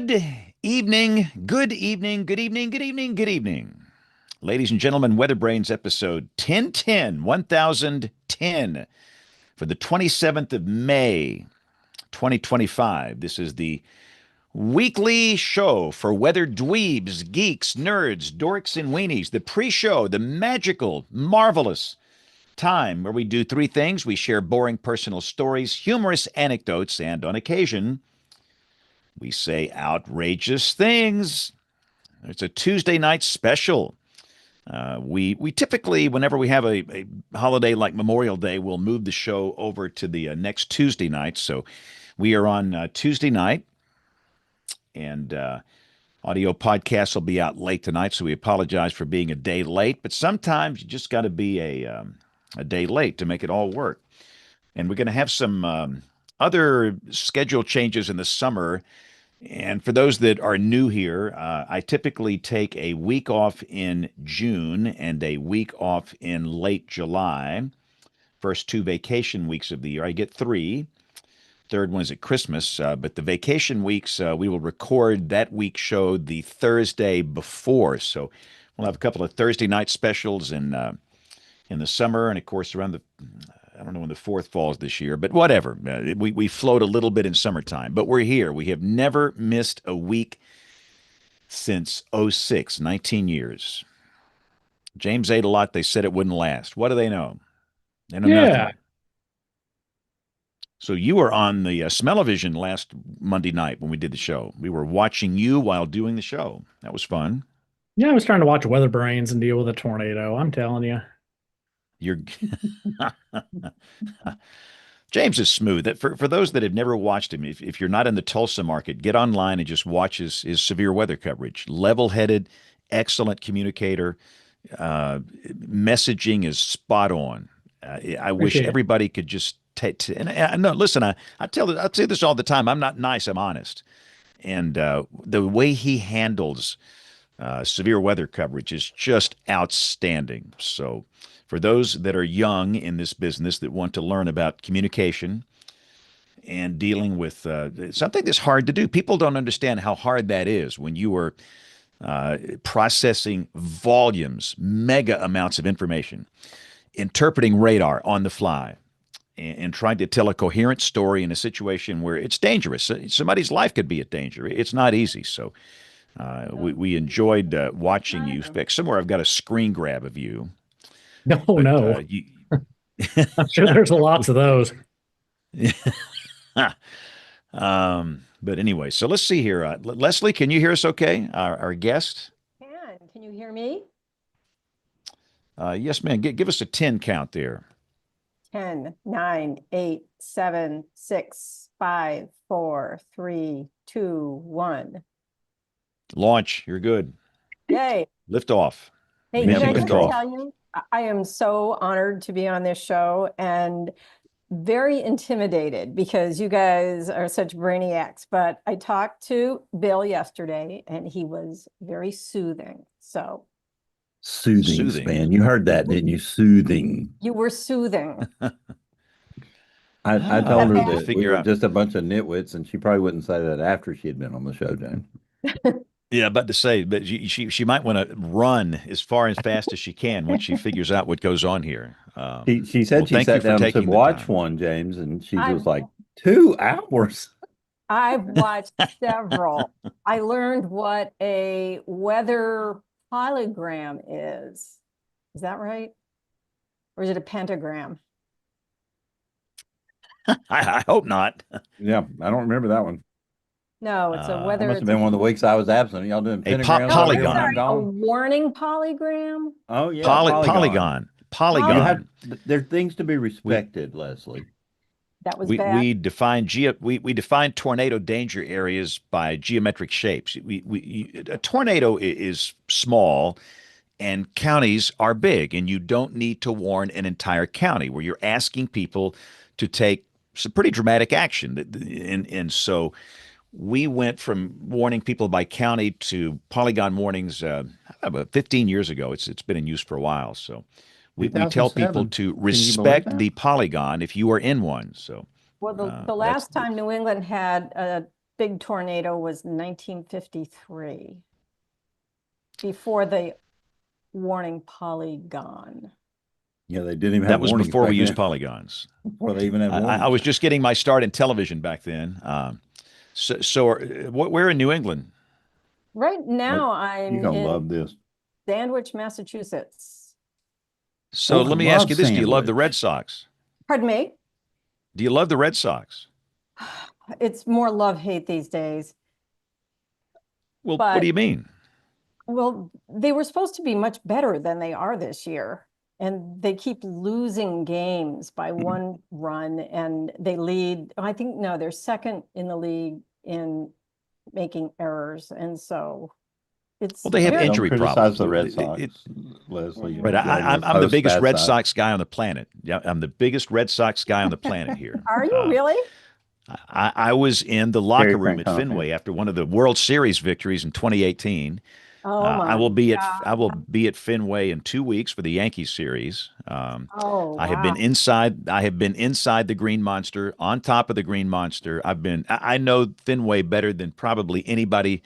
Good evening, good evening, good evening, good evening, good evening. Ladies and gentlemen, WeatherBrains episode 1010 for the 27th of May, 2025. This is the weekly show for weather dweebs, geeks, nerds, dorks, and weenies. The pre-show, the magical, marvelous time where we do three things. We share boring personal stories, humorous anecdotes, and on occasion, we say outrageous things. It's a Tuesday night special. We typically, whenever we have a holiday like Memorial Day, we'll move the show over to the next Tuesday night. So we are on Tuesday night, and audio podcasts will be out late tonight. So we apologize for being a day late, but sometimes you just got to be a day late to make it all work. And we're going to have some other schedule changes in the summer. And for those that are new here, I typically take a week off in June and a week off in late July. First two vacation weeks of the year. I get three. Third one is at Christmas. But the vacation weeks, we will record that week's show the Thursday before. So we'll have a couple of Thursday night specials in the summer, and of course around the I don't know when the fourth falls this year, but whatever. We float a little bit in summertime, but we're here. We have never missed a week since '06, 19 years. James ate a lot. They said it wouldn't last. What do they know? They know Yeah. nothing. So you were on the Smell-O-Vision last Monday night when we did the show. We were watching you while doing the show. That was fun. Yeah, I was trying to watch WeatherBrains and deal with a tornado. I'm telling you. You're James is smooth. For those that have never watched him, if you're not in the Tulsa market, get online and just watch his severe weather coverage. Level-headed, excellent communicator. Messaging is spot on. I wish Appreciate it. everybody could just take. And no, listen, I say this all the time. I'm not nice. I'm honest. And the way he handles severe weather coverage is just outstanding. So, for those that are young in this business that want to learn about communication and dealing with something that's hard to do, people don't understand how hard that is when you are processing volumes, mega amounts of information, interpreting radar on the fly, and trying to tell a coherent story in a situation where it's dangerous. Somebody's life could be at danger. It's not easy. So we enjoyed watching you. In fact, somewhere I've got a screen grab of you, No, but no. I'm sure there's lots of those. but anyway, so let's see here. Leslie, can you hear us okay? Our guest? Can you hear me? Yes, ma'am. Give us a 10 count there. 10, 9, 8, 7, 6, 5, 4, 3, 2, 1. Launch. You're good. Yay. Lift off. Hey, Mission can I lift just off. tell you, I am so honored to be on this show and very intimidated because you guys are such brainiacs. But I talked to Bill yesterday and he was very soothing. So Soothing, Soothing. Span. You heard that, didn't you? Soothing. you were soothing. I told her Okay. that we Figure were out. just a bunch of nitwits, and she probably wouldn't say that after she had been on the show, James. Yeah, about to say, but she might want to run as far and fast as she can once she figures out what goes on here. She said Well, she thank you sat for down to taking the watch time. one, James, and she I've was like, 2 hours. I've watched several. I learned what a weather polygram is. Is that right? Or is it a pentagram? I hope not. Yeah, I don't remember that one. No, it's a That That weather. must have it's been one of the weeks I was absent. Y'all doing A pentagrams No, over here polygon. when I'm I'm sorry, a gone? warning polygram. Oh, yeah, Polygon. You Polygon. have there are things to be We respected, Leslie. That was we bad. we define we define tornado danger areas by geometric shapes. A tornado is small and counties are big, and you don't need to warn an entire county where you're asking people to take some pretty dramatic action. And so we went from warning people by county to polygon warnings about 15 years ago. It's been in use for a while. So we tell people 2007. to Can you believe respect that? the polygon if you are in one. So Well, the that's last time New England had big tornado was 1953, before the warning polygon. Yeah, they didn't even have That was warnings before we back used then. polygons. Before they even had warnings. I was just getting my start in television back then. Where in New England? Right now, You're I'm gonna in love this. Sandwich, Massachusetts. So Oh, I let me ask love you this: do you love the Red sandwich. Sox? Pardon me? Do you love the Red Sox? It's more love-hate these days. Well, what do But, you mean? well, they were supposed to be much better than they are this year. And they keep losing games by one run, and they lead, I think, no, they're second in the league in making errors. And so it's Well, they have very, Don't injury criticize problems. the Red Sox, Leslie. Right. You're getting this I'm the biggest post-bad Red side. Sox guy on the planet. Yeah, I'm the biggest Red Sox guy on the planet here. are you really? I was in the Terry locker room at Francona fan. Fenway after one of the World Series victories in 2018. Oh my I will God. be at Fenway in 2 weeks for the Yankees series. Oh, I have been wow. inside. I have been inside the Green Monster, on top of the Green Monster. I know Fenway better than probably anybody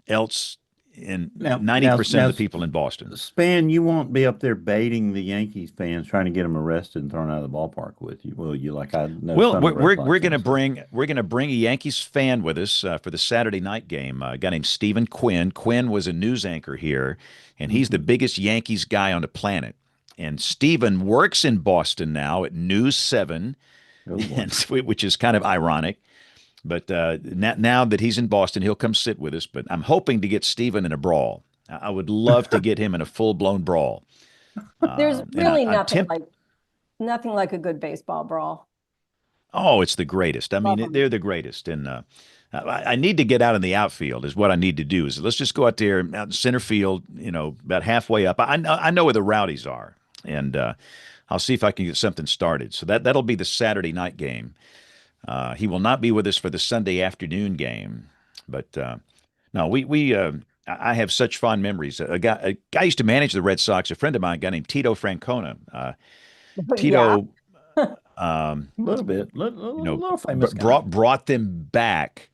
else in Now, 90% of the people in Boston. Span, you won't be up there baiting the Yankees fans, trying to get them arrested and thrown out of the ballpark with you, will you? Like I know Well, some of the Red Sox we're going to fans do. bring a Yankees fan with us for the Saturday night game. A guy named Stephen Quinn. Quinn was a news anchor here, and he's the Mhm. biggest Yankees guy on the planet. And Stephen works in Boston now at News 7, Oh boy. and, which is kind of ironic. But now that he's in Boston, he'll come sit with us. But I'm hoping to get Stephen in a brawl. I would love to get him in a full blown brawl. There's And really I'm tempted. nothing like a good baseball brawl. Oh, it's the greatest. I Love mean, them. they're the greatest. And I need to get out in the outfield is what I need to do. Is let's just go out there out in center field, about halfway up. I know where the rowdies are, and I'll see if I can get something started. So that'll be the Saturday night game. He will not be with us for the Sunday afternoon game, but no, I have such fond memories. A guy used to manage the Red Sox. A friend of mine, a guy named Tito Francona. Yeah. Tito. Um, A little bit, little famous guy. brought them back.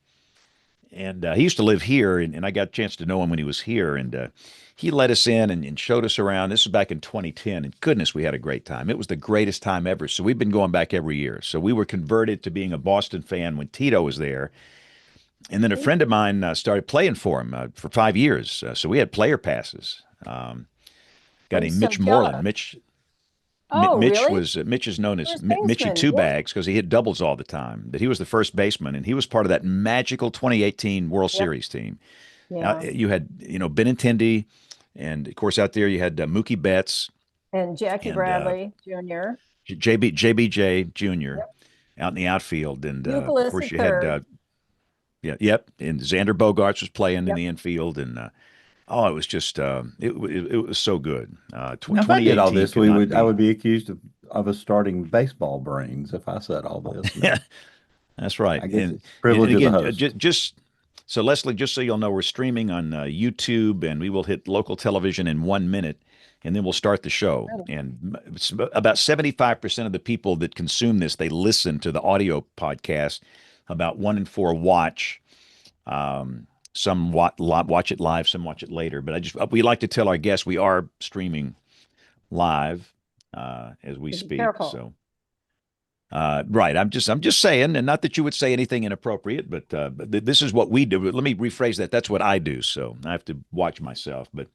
And he used to live here, and I got a chance to know him when he was here. And he let us in and showed us around. This was back in 2010, and goodness, we had a great time. It was the greatest time ever. So we've been going back every year. So we were converted to being a Boston fan when Tito was there. And then a friend of mine started playing for him for 5 years. So we had player passes. Guy I'm named so Mitch Moreland. jealous. Oh, really? Mitch is known as First Mitchy baseman. Two Yeah. Bags because he hit doubles all the time. But he was the first baseman, and he was part of that magical 2018 World Yep. Series team. Yeah. You had Benintendi, and of course out there you had Mookie Betts And Jackie and Bradley Jr. JBJ Jr. Yep. out in the outfield, and of Euclid course at you had third. and Xander Bogaerts was playing in Yep. the infield, and it was just it was so good. Now, if I did all 2018 this, could not I be. would be accused of us starting baseball brains if I said all this. Yeah, that's right. I guess And it's privilege of the again, host. just so Leslie, just so you'll know, we're streaming on YouTube, and we will hit local television in 1 minute, and then we'll start the show. Oh. And it's about 75% of the people that consume this, they listen to the audio podcast. About 1 in 4 watch. Some watch it live, some watch it later. But we like to tell our guests we are streaming live as we Be speak. careful. So. Right. I'm just saying, and not that you would say anything inappropriate, but this is what we do. Let me rephrase that. That's what I do. So I have to watch myself. But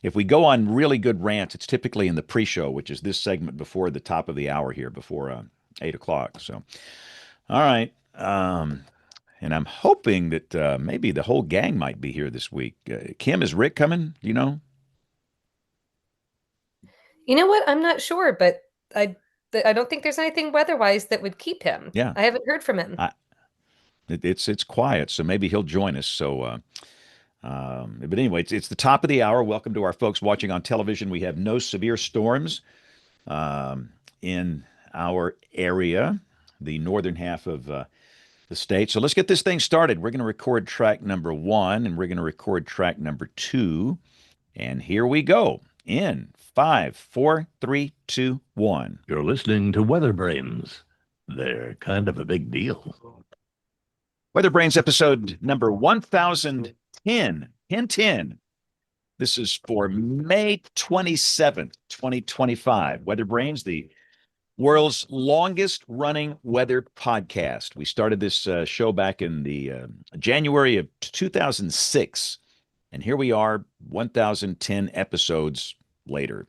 if we go on really good rants, it's typically in the pre-show, which is this segment before the top of the hour here, before 8 o'clock. So, all right. And I'm hoping that maybe the whole gang might be here this week. Kim, is Rick coming? Do you know? You know what? I'm not sure, but I don't think there's anything weather-wise that would keep him. Yeah. I haven't heard from him. It's quiet, so maybe he'll join us. So, but anyway, it's the top of the hour. Welcome to our folks watching on television. We have no severe storms in our area, the northern half of the state. So let's get this thing started. We're going to record track number 1, and we're going to record track number 2. And here we go. In 5, 4, 3, 2, 1. You're listening to WeatherBrains. They're kind of a big deal. WeatherBrains episode number 1010. 1010. This is for May 27th, 2025. WeatherBrains, the world's longest running weather podcast. We started this show back in the January of 2006. And here we are, 1010 episodes later.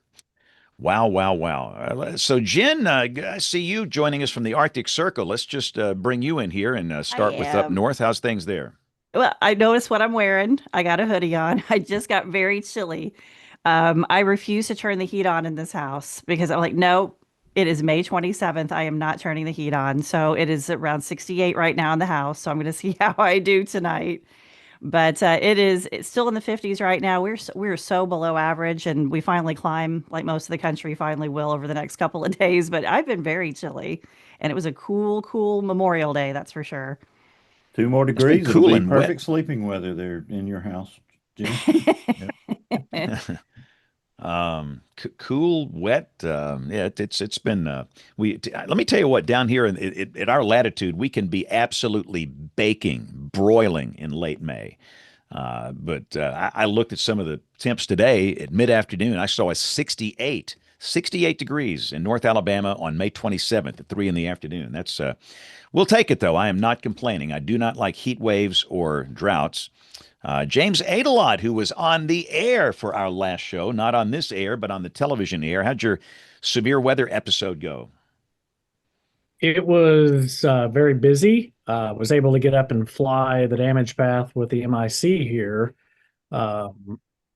Wow, wow, wow. So, Jen, I see you joining us from the Arctic Circle. Let's just bring you in here and start with up north. How's things there? Well, I noticed what I'm wearing. I got a hoodie on. I just got very chilly. I refuse to turn the heat on in this house because I'm like, no, it is May 27th. I am not turning the heat on. So it is around 68 right now in the house. So I'm going to see how I do tonight. But it's still in the 50s right now. We're so below average, and we finally climb like most of the country finally will over the next couple of days. But I've been very chilly, and it was a cool Memorial Day, that's for sure. 2 more been degrees. It'll cool be and wet. perfect sleeping weather there in your house, Jim. Cool, wet. Yeah, it's been. Let me tell you what. Down here at our latitude, we can be absolutely baking, broiling in late May. I looked at some of the temps today at mid-afternoon. I saw a 68 degrees in North Alabama on May 27th at 3 in the afternoon. That's we'll take it though. I am not complaining. I do not like heat waves or droughts. James Adelot, who was on the air for our last show, not on this air, but on the television air. How'd your severe weather episode go? It was very busy. Was able to get up and fly the damage path with the MIC here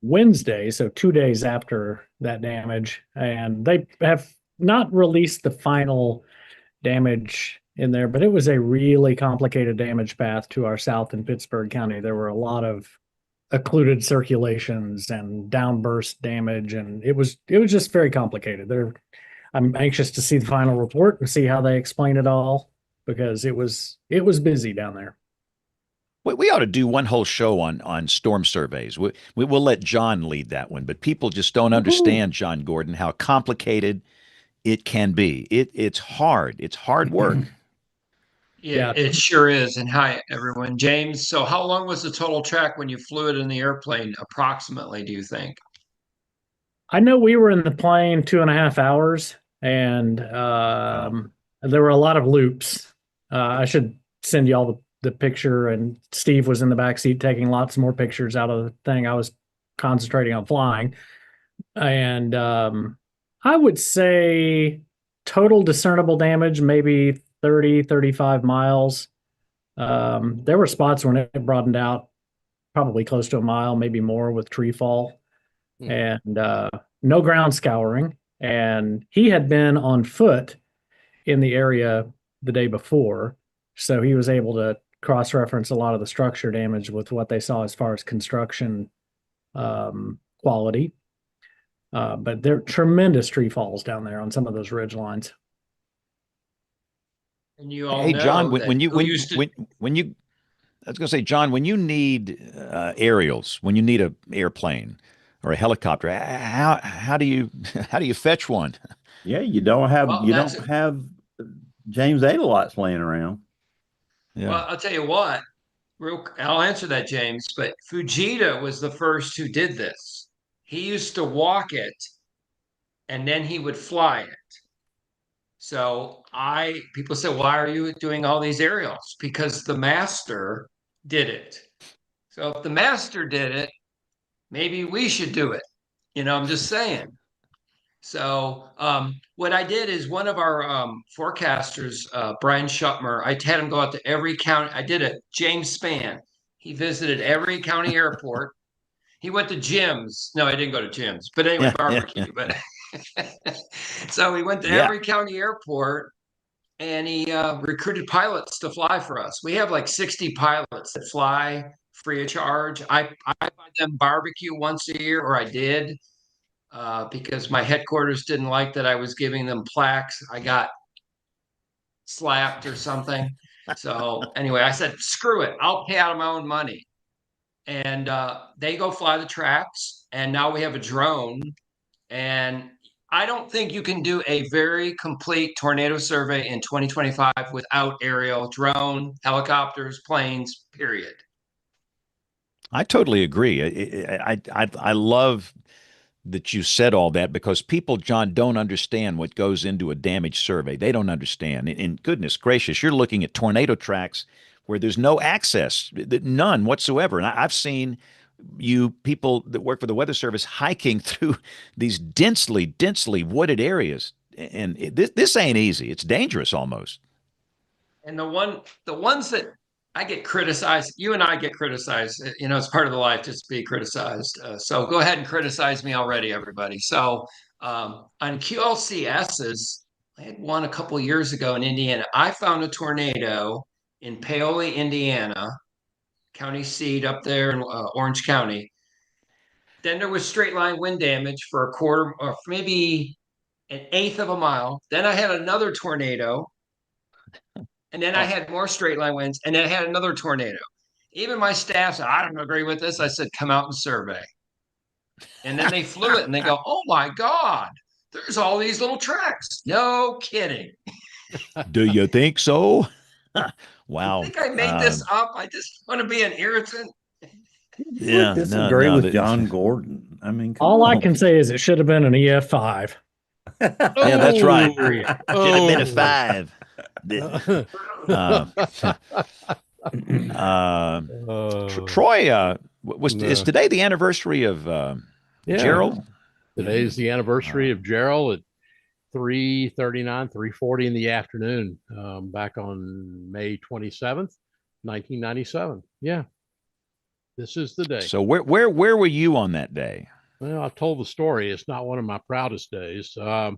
Wednesday, so 2 days after that damage. And they have not released the final damage in there, but it was a really complicated damage path to our south in Pittsburgh County. There were a lot of occluded circulations and downburst damage, and it was just very complicated. I'm anxious to see the final report and see how they explain it all, because it was busy down there. We ought to do one whole show on storm surveys. We'll let John lead that one, but people just don't understand, John Gordon, how complicated it can be. It's hard. It's hard work. Yeah, it sure is. And hi, everyone. James, so how long was the total track when you flew it in the airplane, approximately, do you think? I know we were in the plane 2.5 hours, and there were a lot of loops. I should send you all the picture, and Steve was in the back seat taking lots more pictures out of the thing. I was concentrating on flying. And I would say total discernible damage, maybe 30, 35 miles. There were spots when it broadened out probably close to a mile, maybe more, with tree fall. And no ground scouring. And he had been on foot in the area the day before, so he was able to cross-reference a lot of the structure damage with what they saw as far as construction quality. But there are tremendous tree falls down there on some of those ridge lines. And you all Hey, know John, that when you who used to when you I was going to say, John, when you need aerials, when you need an airplane or a helicopter, how do you how do you fetch one? Yeah, you don't have Well, James Adelot's laying around. Yeah. Well, I'll tell you what, I'll answer that, James, but Fujita was the first who did this. He used to walk it and then he would fly it. So people say, why are you doing all these aerials? Because the master did it. So if the master did it, maybe we should do it. I'm just saying. So what I did is one of our forecasters, Brian Schuttmer, I had him go out to every county. I did it. James Spann. He visited every county airport. He went to gyms. No, I didn't go to gyms. But anyway, barbecue. But so he went to every county airport, and he recruited pilots to fly for us. We have like 60 pilots that fly free of charge. I buy them barbecue once a year, or I did. Because my headquarters didn't like that I was giving them plaques. I got slapped or something. So anyway, I said, screw it. I'll pay out of my own money. And they go fly the tracks. And now we have a drone. And I don't think you can do a very complete tornado survey in 2025 without aerial, drone, helicopters, planes, period. I totally agree. I love that you said all that because people, John, don't understand what goes into a damage survey. They don't understand. And goodness gracious, you're looking at tornado tracks where there's no access, none whatsoever. And I've seen you people that work for the Weather Service hiking through these densely wooded areas. And this ain't easy. It's dangerous almost. And the ones that I get criticized, you and I get criticized. It's part of the life just to be criticized. So go ahead and criticize me already, everybody. So on QLCSs, I had one a couple years ago in Indiana. I found a tornado in Paoli, Indiana, county seat up there in Orange County. Then there was straight line wind damage for a quarter or maybe an eighth of a mile. Then I had another tornado. And then I had more straight line winds, and then I had another tornado. Even my staff said, I don't agree with this. I said, come out and survey. And then they flew it and they go, oh my God, there's all these little tracks. No kidding. Do you think so? Wow. I think I made this up. I just want to be an irritant. Yeah. Disagree with John Gordon. I mean, all I can say is it should have been an EF5. Yeah, that's right. Oh. Should have been a 5. Troy, is today the anniversary of Gerald? Today's the anniversary of Gerald at 3:39, 3:40 in the afternoon, back on May 27th, 1997. Yeah, this is the day. So where were you on that day? Well, I've told the story. It's not one of my proudest days. I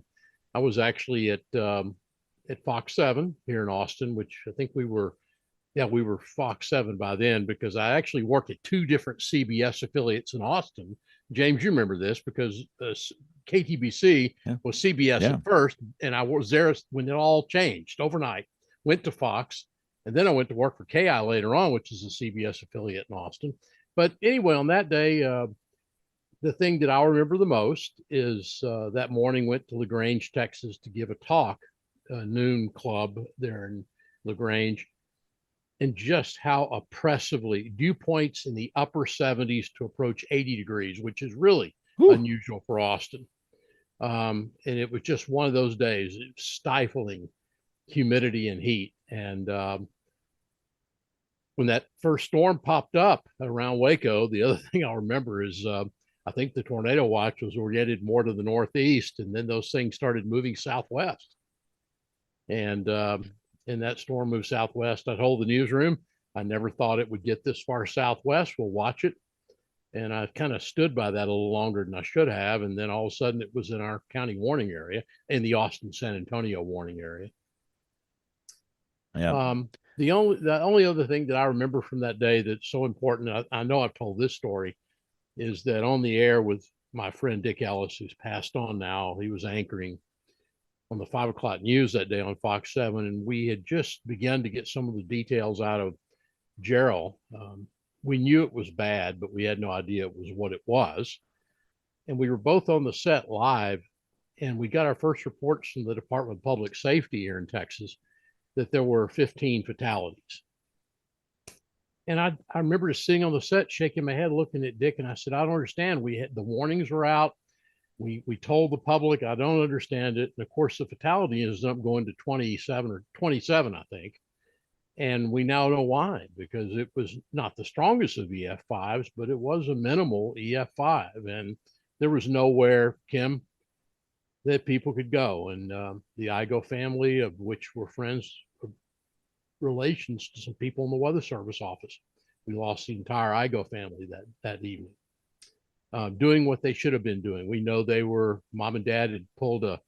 was actually at Fox 7 here in Austin, which I think we were Fox 7 by then, because I actually worked at 2 different CBS affiliates in Austin. James, you remember this because KTBC was CBS at first, and I was there when it all changed overnight. Went to Fox, and then I went to work for KI later on, which is a CBS affiliate in Austin. But anyway, on that day, the thing that I'll remember the most is that morning went to LaGrange, Texas to give a talk, a noon club there in LaGrange, and just how oppressively dew points in the upper 70s to approach 80 degrees, which is really unusual for Austin. And it was just one of those days, stifling humidity and heat. And when that first storm popped up around Waco, the other thing I'll remember is I think the tornado watch was oriented more to the northeast, and then those things started moving southwest. And that storm moved southwest. I told the newsroom I never thought it would get this far southwest. We'll watch it. And I kind of stood by that a little longer than I should have. And then all of a sudden it was in our county warning area, in the Austin, San Antonio warning area. Yeah. The only other thing that I remember from that day that's so important, I know I've told this story, is that on the air with my friend Dick Ellis, who's passed on now, he was anchoring on the 5 o'clock news that day on Fox 7. And we had just begun to get some of the details out of Gerald. We knew it was bad, but we had no idea it was what it was. And we were both on the set live, and we got our first reports from the Department of Public Safety here in Texas that there were 15 fatalities. And I remember just sitting on the set, shaking my head, looking at Dick, and I said, I don't understand. The warnings were out. We told the public, I don't understand it. And of course, the fatality ends up going to 27, I think. And we now know why, because it was not the strongest of EF5s, but it was a minimal EF5. And there was nowhere, Kim, that people could go. And the Igo family, of which were friends, relations to some people in the Weather Service office, we lost the entire Igo family that evening. Doing what they should have been doing. We know mom and dad had pulled a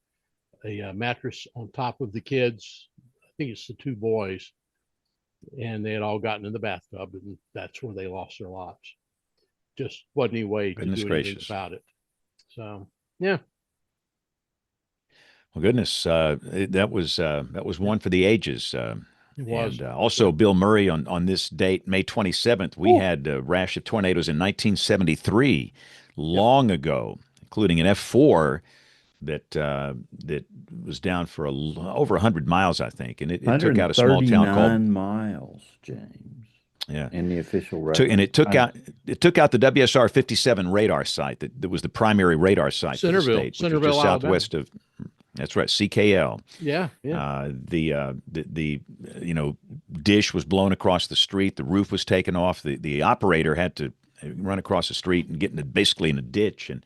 mattress on top of the kids. I think it's the 2 boys, and they had all gotten in the bathtub, and that's where they lost their lives. Just wasn't any way to do anything about it. So, yeah. Well, goodness, that was one for the ages. It was. And also Bill Murray on this date, May 27th, we had a rash of tornadoes in 1973, long ago, including an F4 that was down for over 100 miles, I think, and it took out a small town 139 called miles, James. Yeah. In the official record. And it took out the WSR 57 radar site that was the primary radar site for the state, which was just southwest of. That's right, CKL. Yeah. The dish was blown across the street. The roof was taken off. The operator had to run across the street and get basically in a ditch, and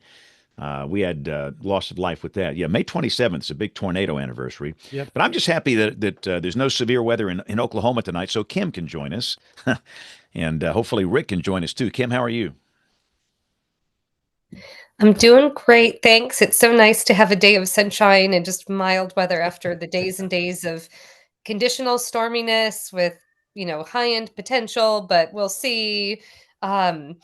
we had loss of life with that. Yeah, May 27th is a big tornado anniversary. Yep. But I'm just happy that there's no severe weather in Oklahoma tonight, so Kim can join us, and hopefully Rick can join us too. Kim, how are you? I'm doing great, thanks. It's so nice to have a day of sunshine and just mild weather after the days and days of conditional storminess with, high-end potential, but we'll see. Some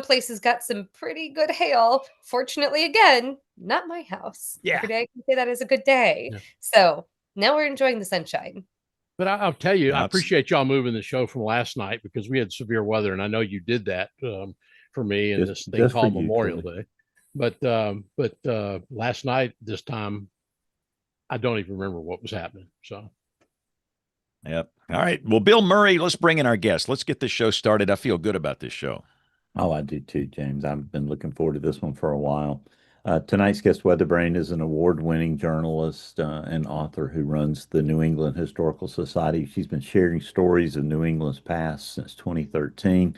places got some pretty good hail. Fortunately, again, not my house. Yeah. Every day I can say that is a good day. Yeah. So now we're enjoying the sunshine. But I'll tell you, I appreciate y'all moving the show from last night because we had severe weather, and I know you did that for me and this thing called Memorial Day. But last night, this time, I don't even remember what was happening. So, yep. All right. Well, Bill Murray, let's bring in our guest. Let's get this show started. I feel good about this show. Oh, I do too, James. I've been looking forward to this one for a while. Tonight's guest, WeatherBrain, is an award-winning journalist and author who runs the New England Historical Society. She's been sharing stories of New England's past since 2013.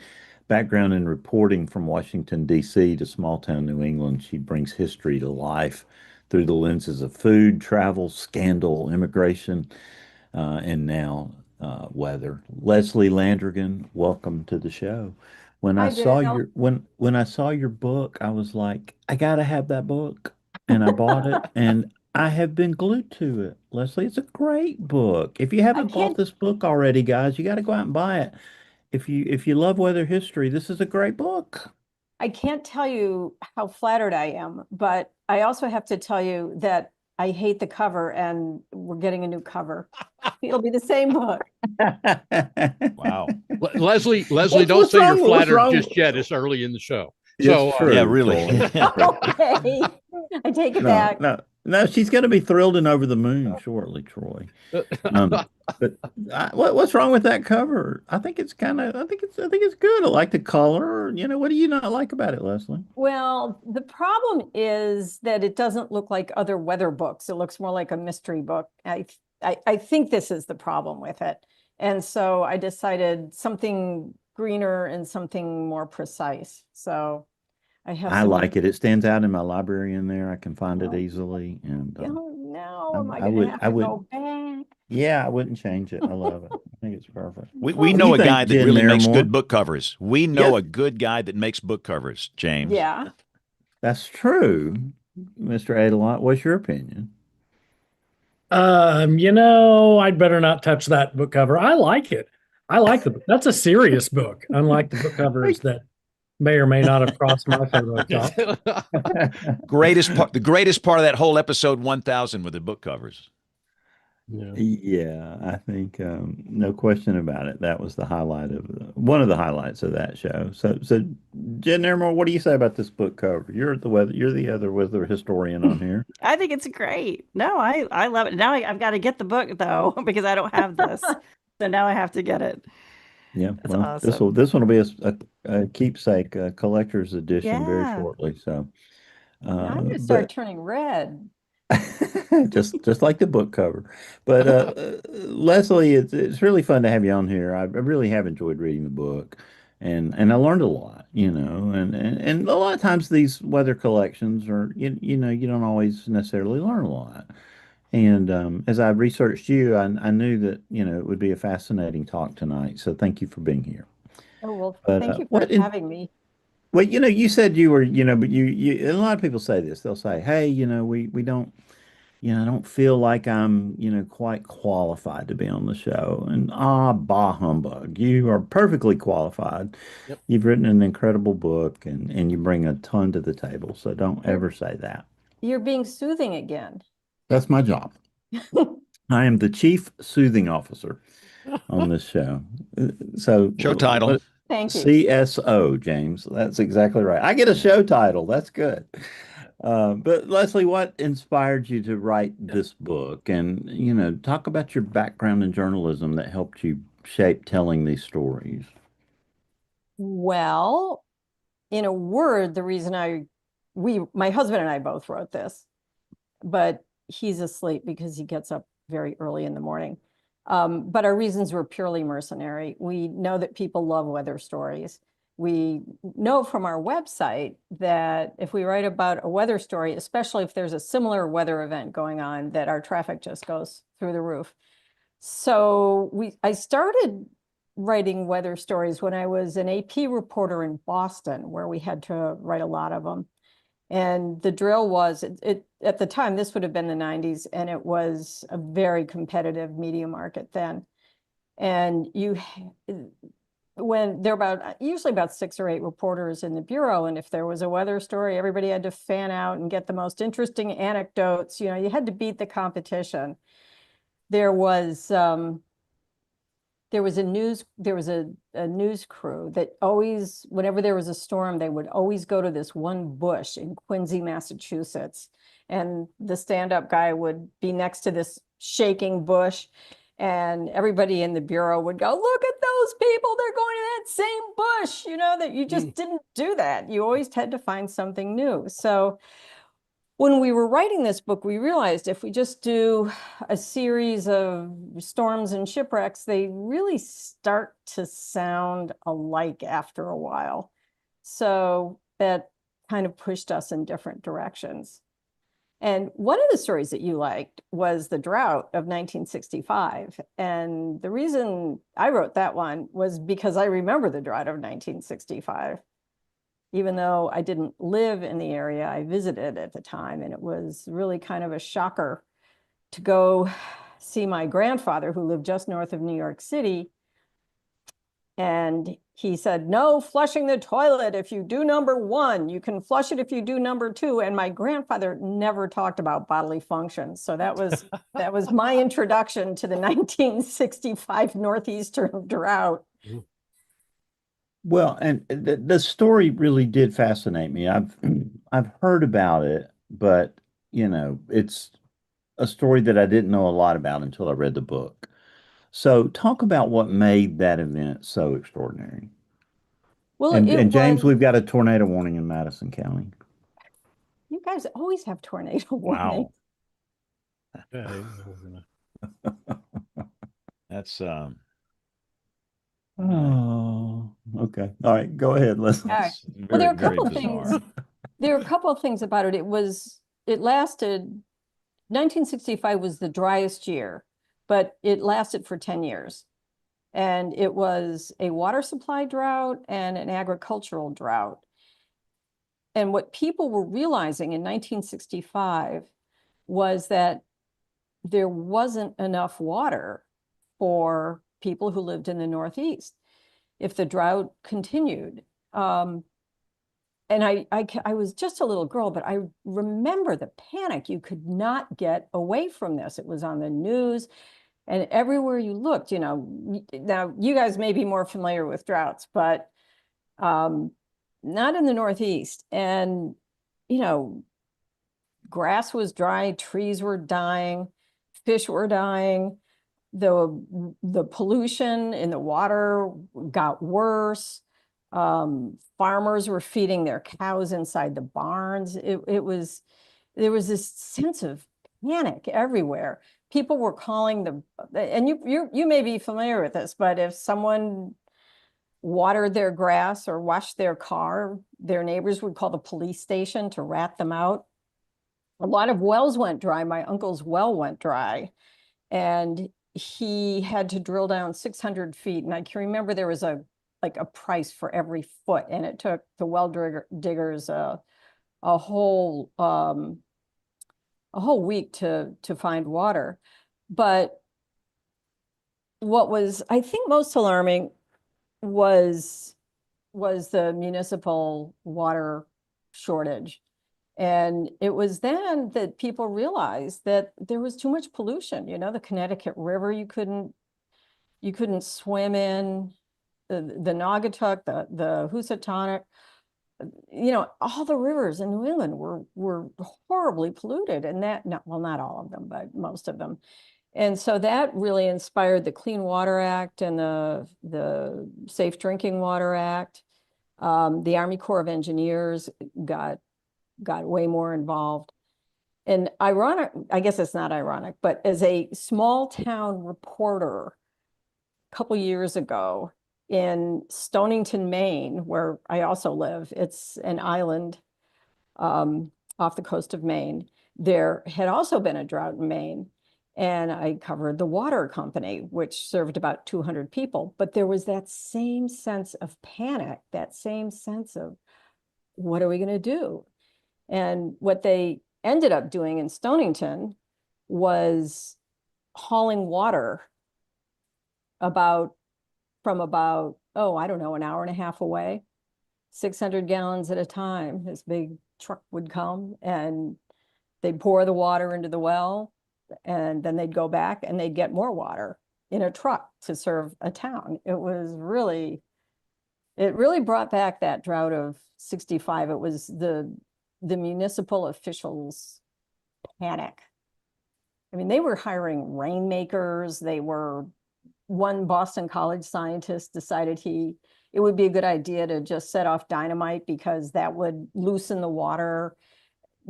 Background in reporting from Washington, D.C. to small-town New England, she brings history to life through the lenses of food, travel, scandal, immigration, and now weather. Leslie Landrigan, welcome to the show. When I saw your book, I was like, I gotta have that book, and I bought it, and I have been glued to it. Leslie, it's a great book. If you haven't bought this book already, guys, you got to go out and buy it. If you love weather history, this is a great book. I can't tell you how flattered I am, but I also have to tell you that I hate the cover, and we're getting a new cover. It'll be the same book. Wow. Leslie, don't say you're flattered just yet. It's early in the show. So yeah, really. Okay, I take it back. No, she's going to be thrilled and over the moon shortly, Troy. But what's wrong with that cover? I think it's good. I like the color. What do you not like about it, Leslie? Well, the problem is that it doesn't look like other weather books. It looks more like a mystery book. I think this is the problem with it. And so I decided something greener and something more precise. So I like it. It stands out in my library in there. I can find it easily. And no, am I going to have to go back? Yeah, I wouldn't change it. I love it. I think it's perfect. We know a guy that really makes good book covers. We know a good guy that makes book covers, James. Yeah. That's true. Mr. Adelont, what's your opinion? I'd better not touch that book cover. I like it. I like the book. That's a serious book, unlike the book covers that may or may not have crossed my photo. The greatest part of that whole episode 1000 were the book covers. Yeah, I think no question about it. That was one of the highlights of that show. So Jen Emerald, what do you say about this book cover? You're the other weather historian on here. I think it's great. No, I love it. Now I've got to get the book though because I don't have this, so now I have to get it. Yeah, that's awesome. This one will be a keepsake, a collector's edition very shortly. So I'm going to start turning red. just like the book cover. But Leslie, it's really fun to have you on here. I really have enjoyed reading the book, and I learned a lot, and a lot of times these weather collections are you don't always necessarily learn a lot. And as I researched you, I knew that it would be a fascinating talk tonight. So thank you for being here. Oh well, thank you for having me. Well, you said you were, but you a lot of people say this. They'll say, "Hey, we don't, I don't feel like I'm, quite qualified to be on the show." And bah humbug! You are perfectly qualified. Yep. You've written an incredible book, and you bring a ton to the table. So don't ever say that. You're being soothing again. That's my job. I am the chief soothing officer on this show. So show title. Thank you. CSO, James. That's exactly right. I get a show title. That's good. But Leslie, what inspired you to write this book? And, talk about your background in journalism that helped you shape telling these stories. Well, in a word, the reason my husband and I both wrote this, but he's asleep because he gets up very early in the morning. But our reasons were purely mercenary. We know that people love weather stories. We know from our website that if we write about a weather story, especially if there's a similar weather event going on, that our traffic just goes through the roof. So I started writing weather stories when I was an AP reporter in Boston, where we had to write a lot of them. And the drill was, at the time, this would have been the 90s, and it was a very competitive media market then. And when there were usually about 6 or 8 reporters in the bureau, and if there was a weather story, everybody had to fan out and get the most interesting anecdotes. You had to beat the competition. There was a news crew that always, whenever there was a storm, they would always go to this one bush in Quincy, Massachusetts. And the stand-up guy would be next to this shaking bush, and everybody in the bureau would go, "Look at those people, they're going to that same bush," that you just didn't do that. You always had to find something new. So when we were writing this book, we realized if we just do a series of storms and shipwrecks, they really start to sound alike after a while. So that kind of pushed us in different directions. And one of the stories that you liked was the Drought of 1965. And the reason I wrote that one was because I remember the Drought of 1965. Even though I didn't live in the area, I visited at the time, and it was really kind of a shocker to go see my grandfather, who lived just north of New York City. And he said, "No flushing the toilet if you do number 1. You can flush it if you do number 2." And my grandfather never talked about bodily functions. So that was my introduction to the 1965 Northeastern drought. Well, and the story really did fascinate me. I've heard about it, but it's a story that I didn't know a lot about until I read the book. So talk about what made that event so extraordinary. Well, And James, we've got a tornado warning in Madison County. You guys always have tornado warning. That's Oh, okay. All right, go ahead, Leslie. All right. Well, there are a couple of things. There are a couple of things about it. It lasted. 1965 was the driest year, but it lasted for 10 years. And it was a water supply drought and an agricultural drought. And what people were realizing in 1965 was that there wasn't enough water for people who lived in the Northeast if the drought continued. And I was just a little girl, but I remember the panic. You could not get away from this. It was on the news, and everywhere you looked, now you guys may be more familiar with droughts, but not in the Northeast. And, grass was dry, trees were dying, fish were dying. The pollution in the water got worse. Farmers were feeding their cows inside the barns. There was this sense of panic everywhere. People were calling and you may be familiar with this, but if someone watered their grass or washed their car, their neighbors would call the police station to rat them out. A lot of wells went dry. My uncle's well went dry, and he had to drill down 600 feet. And I can remember there was a price for every foot, and it took the well diggers a whole week to find water. But what was, I think, most alarming was the municipal water shortage. And it was then that people realized that there was too much pollution. The Connecticut River, you couldn't swim in, the Naugatuck, the Housatonic, all the rivers in New England were horribly polluted, and not all of them, but most of them. And so that really inspired the Clean Water Act and the Safe Drinking Water Act. The Army Corps of Engineers got way more involved. And ironic, I guess it's not ironic, but as a small town reporter a couple years ago in Stonington, Maine, where I also live, it's an island off the coast of Maine. There had also been a drought in Maine, and I covered the water company, which served about 200 people. But there was that same sense of panic, that same sense of, what are we going to do? And what they ended up doing in Stonington was hauling water from about, I don't know, an hour and a half away, 600 gallons at a time. This big truck would come and they'd pour the water into the well, and then they'd go back and they'd get more water in a truck to serve a town. It really brought back that drought of 65. It was the municipal officials' panic. I mean, they were hiring rainmakers. One Boston College scientist decided it would be a good idea to just set off dynamite because that would loosen the water.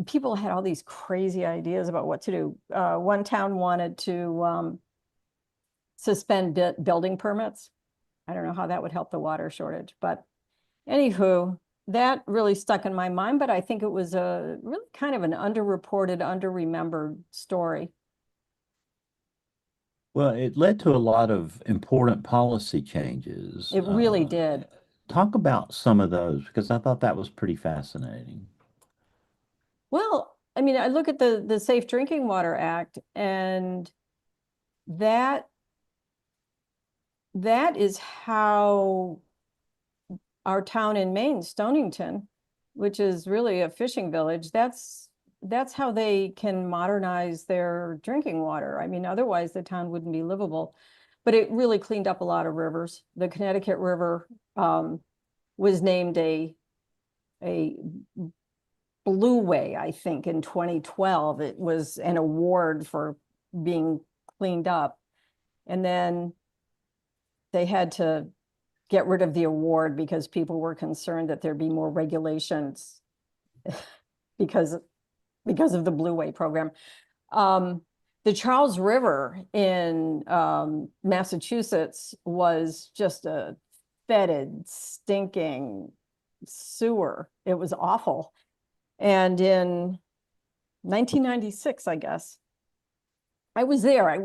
People had all these crazy ideas about what to do. One town wanted to suspend building permits. I don't know how that would help the water shortage, but anywho, that really stuck in my mind, but I think it was a really kind of an underreported, underremembered story. Well, it led to a lot of important policy changes. It really did. Talk about some of those, because I thought that was pretty fascinating. Well, I mean, I look at the Safe Drinking Water Act, and that is how our town in Maine, Stonington, which is really a fishing village, that's how they can modernize their drinking water. I mean, otherwise the town wouldn't be livable. But it really cleaned up a lot of rivers. The Connecticut River was named a Blueway, I think, in 2012. It was an award for being cleaned up. And then they had to get rid of the award because people were concerned that there'd be more regulations because of the Blueway program. The Charles River in Massachusetts was just a fetid, stinking sewer. It was awful. And in 1996, I guess, I was there. I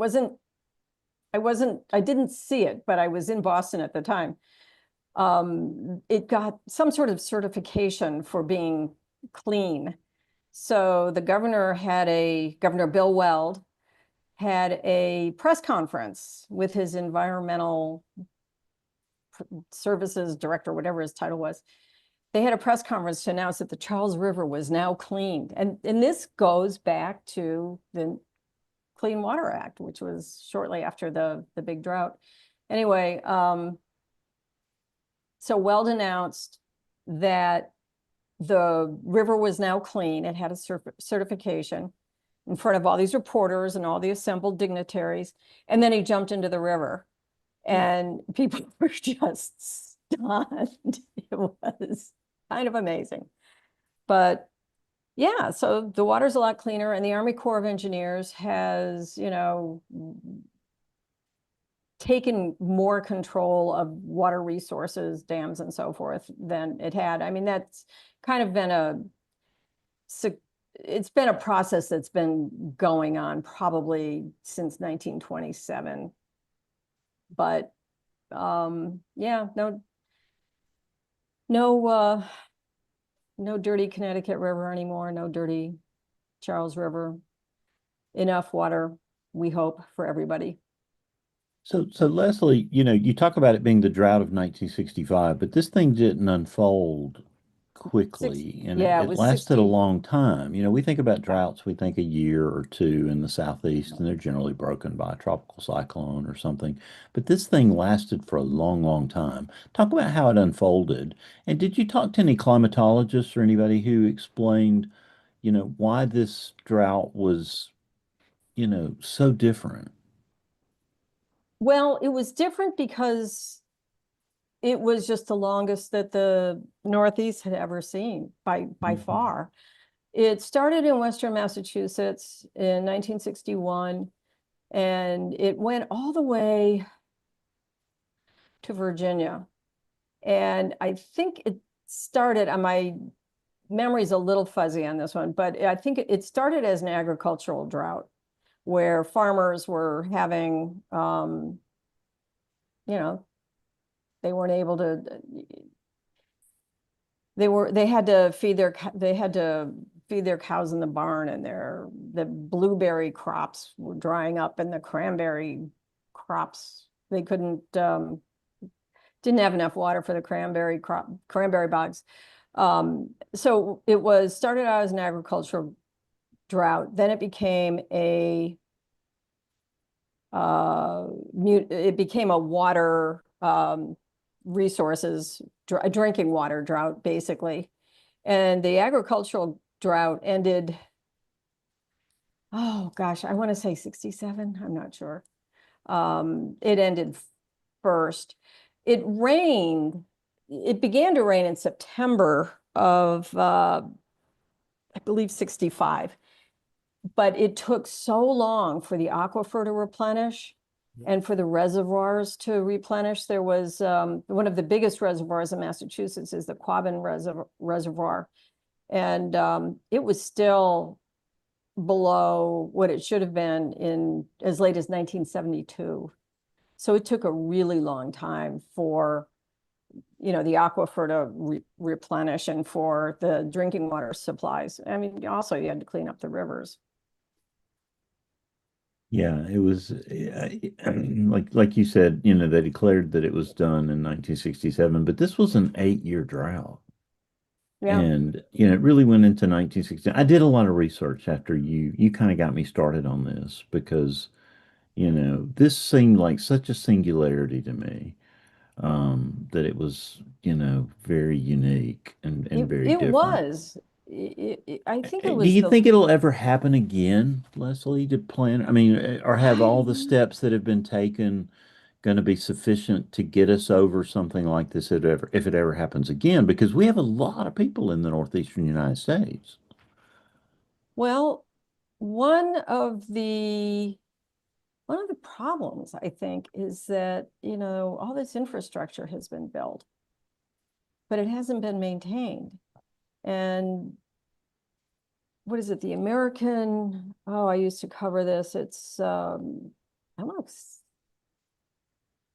didn't see it, but I was in Boston at the time. It got some sort of certification for being clean. So the Governor Bill Weld had a press conference with his environmental services director, whatever his title was. They had a press conference to announce that the Charles River was now cleaned. And this goes back to the Clean Water Act, which was shortly after the big drought. Anyway, so Weld announced that the river was now clean. It had a certification in front of all these reporters and all the assembled dignitaries. And then he jumped into the river, and people were just stunned. It was kind of amazing. But yeah, so the water's a lot cleaner, and the Army Corps of Engineers has, taken more control of water resources, dams, and so forth than it had. I mean, that's kind of been it's been a process that's been going on probably since 1927. But yeah, no dirty Connecticut River anymore, no dirty Charles River. Enough water, we hope, for everybody. So Leslie, you talk about it being the drought of 1965, but this thing didn't unfold quickly, and yeah, it it was lasted a 60. long time. You know, we think about droughts, we think a year or two in the southeast, and they're generally broken by a tropical cyclone or something. But this thing lasted for a long, long time. Talk about how it unfolded. And did you talk to any climatologists or anybody who explained, why this drought was, so different? Well, it was different because it was just the longest that the Northeast had ever seen by far. It started in Western Massachusetts in 1961, and it went all the way to Virginia. And I think it started, and my memory's a little fuzzy on this one, but I think it started as an agricultural drought where farmers were having, they weren't able to, they had to feed their cows in the barn, and the blueberry crops were drying up, and the cranberry crops, they didn't have enough water for the cranberry bogs. So it started out as an agricultural drought. Then it became a water resources, drinking water drought, basically. And the agricultural drought ended, oh gosh, I want to say 67. I'm not sure. It ended first. It began to rain in September of, I believe, 65. But it took so long for the aquifer to replenish and for the reservoirs to replenish. There was one of the biggest reservoirs in Massachusetts is the Quabbin Reservoir. And it was still below what it should have been in as late as 1972. So it took a really long time for, the aquifer to replenish and for the drinking water supplies. I mean, also you had to clean up the rivers. Yeah, it was like you said, they declared that it was done in 1967, but this was an 8-year drought. Yeah. And it really went into 1960. I did a lot of research after you kind of got me started on this because, this seemed like such a singularity to me, that it was, very unique and very It different. was. I think it Do was you think it'll ever happen again, Leslie, to plan? I mean, or have all the steps that have been taken going to be sufficient to get us over something like this if it ever happens again? Because we have a lot of people in the northeastern United States. Well, one of the problems, I think, is that, all this infrastructure has been built, but it hasn't been maintained. And what is it? The I used to cover this. It's, I don't know,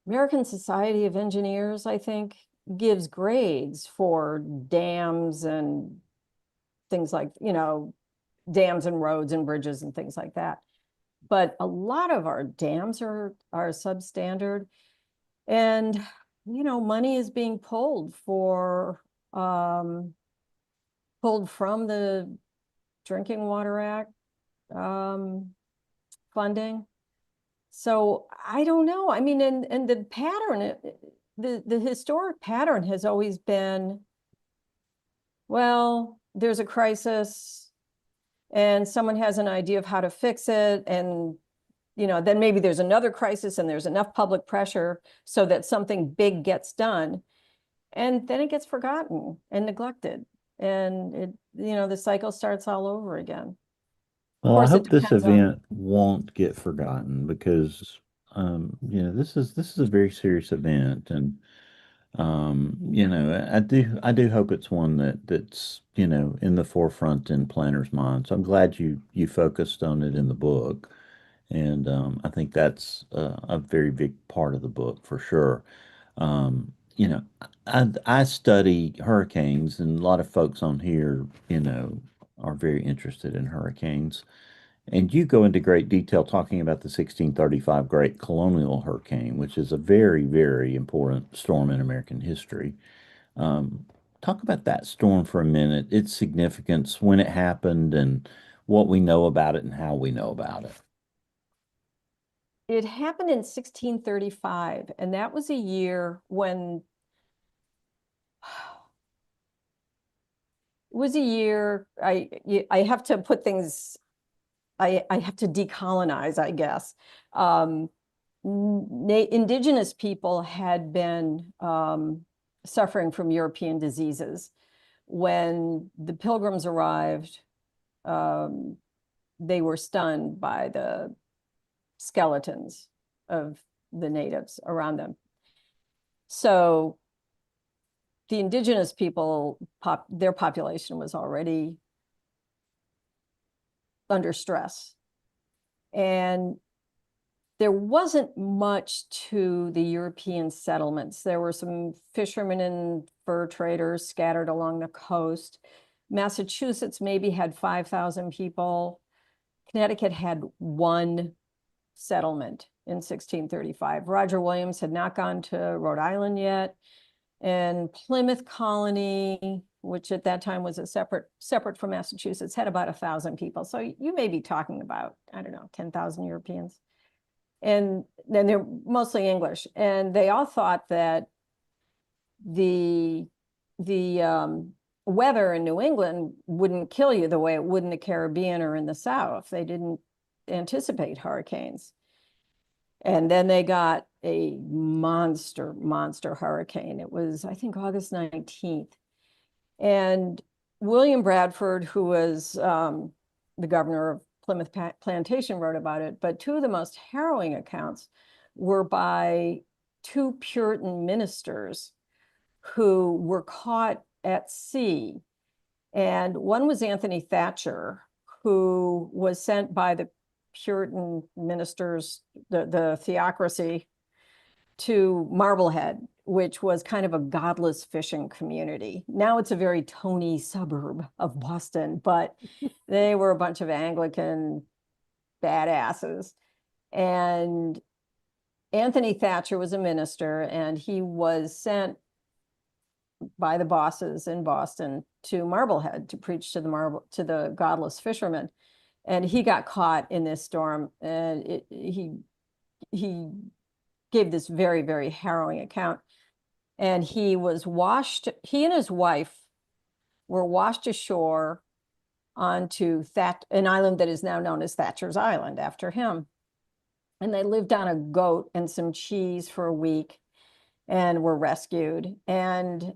American Society of Engineers, I think, gives grades for dams and things like, dams and roads and bridges and things like that. But a lot of our dams are substandard, and money is being pulled from the Drinking Water Act funding. So I don't know. I mean, and the pattern, the historic pattern has always been, well, there's a crisis and someone has an idea of how to fix it, and then maybe there's another crisis and there's enough public pressure so that something big gets done, and then it gets forgotten and neglected, and the cycle starts all over again. Well, I Course, it hope this depends on. event won't get forgotten because, this is a very serious event, and I do hope it's one that's in the forefront in planners' minds. So I'm glad you focused on it in the book, and I think that's a very big part of the book for sure. Um, you know, I study hurricanes, and a lot of folks on here, are very interested in hurricanes. And you go into great detail talking about the 1635 Great Colonial Hurricane, which is a very, very important storm in American history. Um, Talk about that storm for a minute, its significance, when it happened, and what we know about it and how we know about it. It happened in 1635, and that was a year when it was a year I have to put things, I have to decolonize, I guess. Indigenous people had been suffering from European diseases. When the Pilgrims arrived, they were stunned by the skeletons of the natives around them. So the indigenous people, their population was already under stress. And there wasn't much to the European settlements. There were some fishermen and fur traders scattered along the coast. Massachusetts maybe had 5,000 people. Connecticut had one settlement in 1635. Roger Williams had not gone to Rhode Island yet. And Plymouth Colony, which at that time was a separate from Massachusetts, had about 1,000 people. So you may be talking about, I don't know, 10,000 Europeans. And then they're mostly English. And they all thought that the weather in New England wouldn't kill you the way it would in the Caribbean or in the South. They didn't anticipate hurricanes. And then they got a monster hurricane. It was, I think, August 19th. And William Bradford, who was the governor of Plymouth Plantation, wrote about it. But two of the most harrowing accounts were by two Puritan ministers who were caught at sea. And one was Anthony Thatcher, who was sent by the Puritan ministers, the theocracy, to Marblehead, which was kind of a godless fishing community. Now it's a very Tony suburb of Boston, but they were a bunch of Anglican badasses. And Anthony Thatcher was a minister, and he was sent by the bosses in Boston to Marblehead to preach to the godless fishermen. And he got caught in this storm, and he gave this very, very harrowing account. And he and his wife were washed ashore onto an island that is now known as Thatcher's Island after him. And they lived on a goat and some cheese for a week and were rescued. And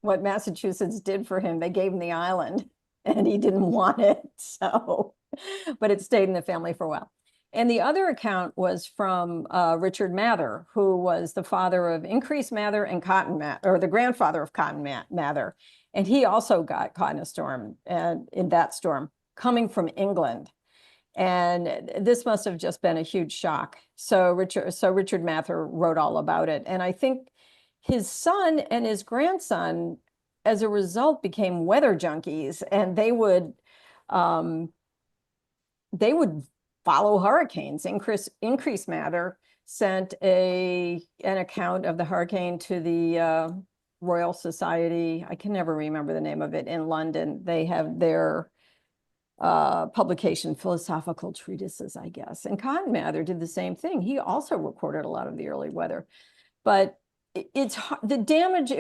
what Massachusetts did for him, they gave him the island, and he didn't want it. So, but it stayed in the family for a while. And the other account was from Richard Mather, who was the father of Increase Mather and Cotton Mather, or the grandfather of Cotton Mather. And he also got caught in a storm, and in that storm, coming from England. And this must have just been a huge shock. So Richard Mather wrote all about it. And I think his son and his grandson, as a result, became weather junkies, and they would follow hurricanes. Increase Mather sent an account of the hurricane to the Royal Society. I can never remember the name of it, in London. They have their publication, Philosophical Treatises, I guess. And Cotton Mather did the same thing. He also recorded a lot of the early weather. But it's the damage,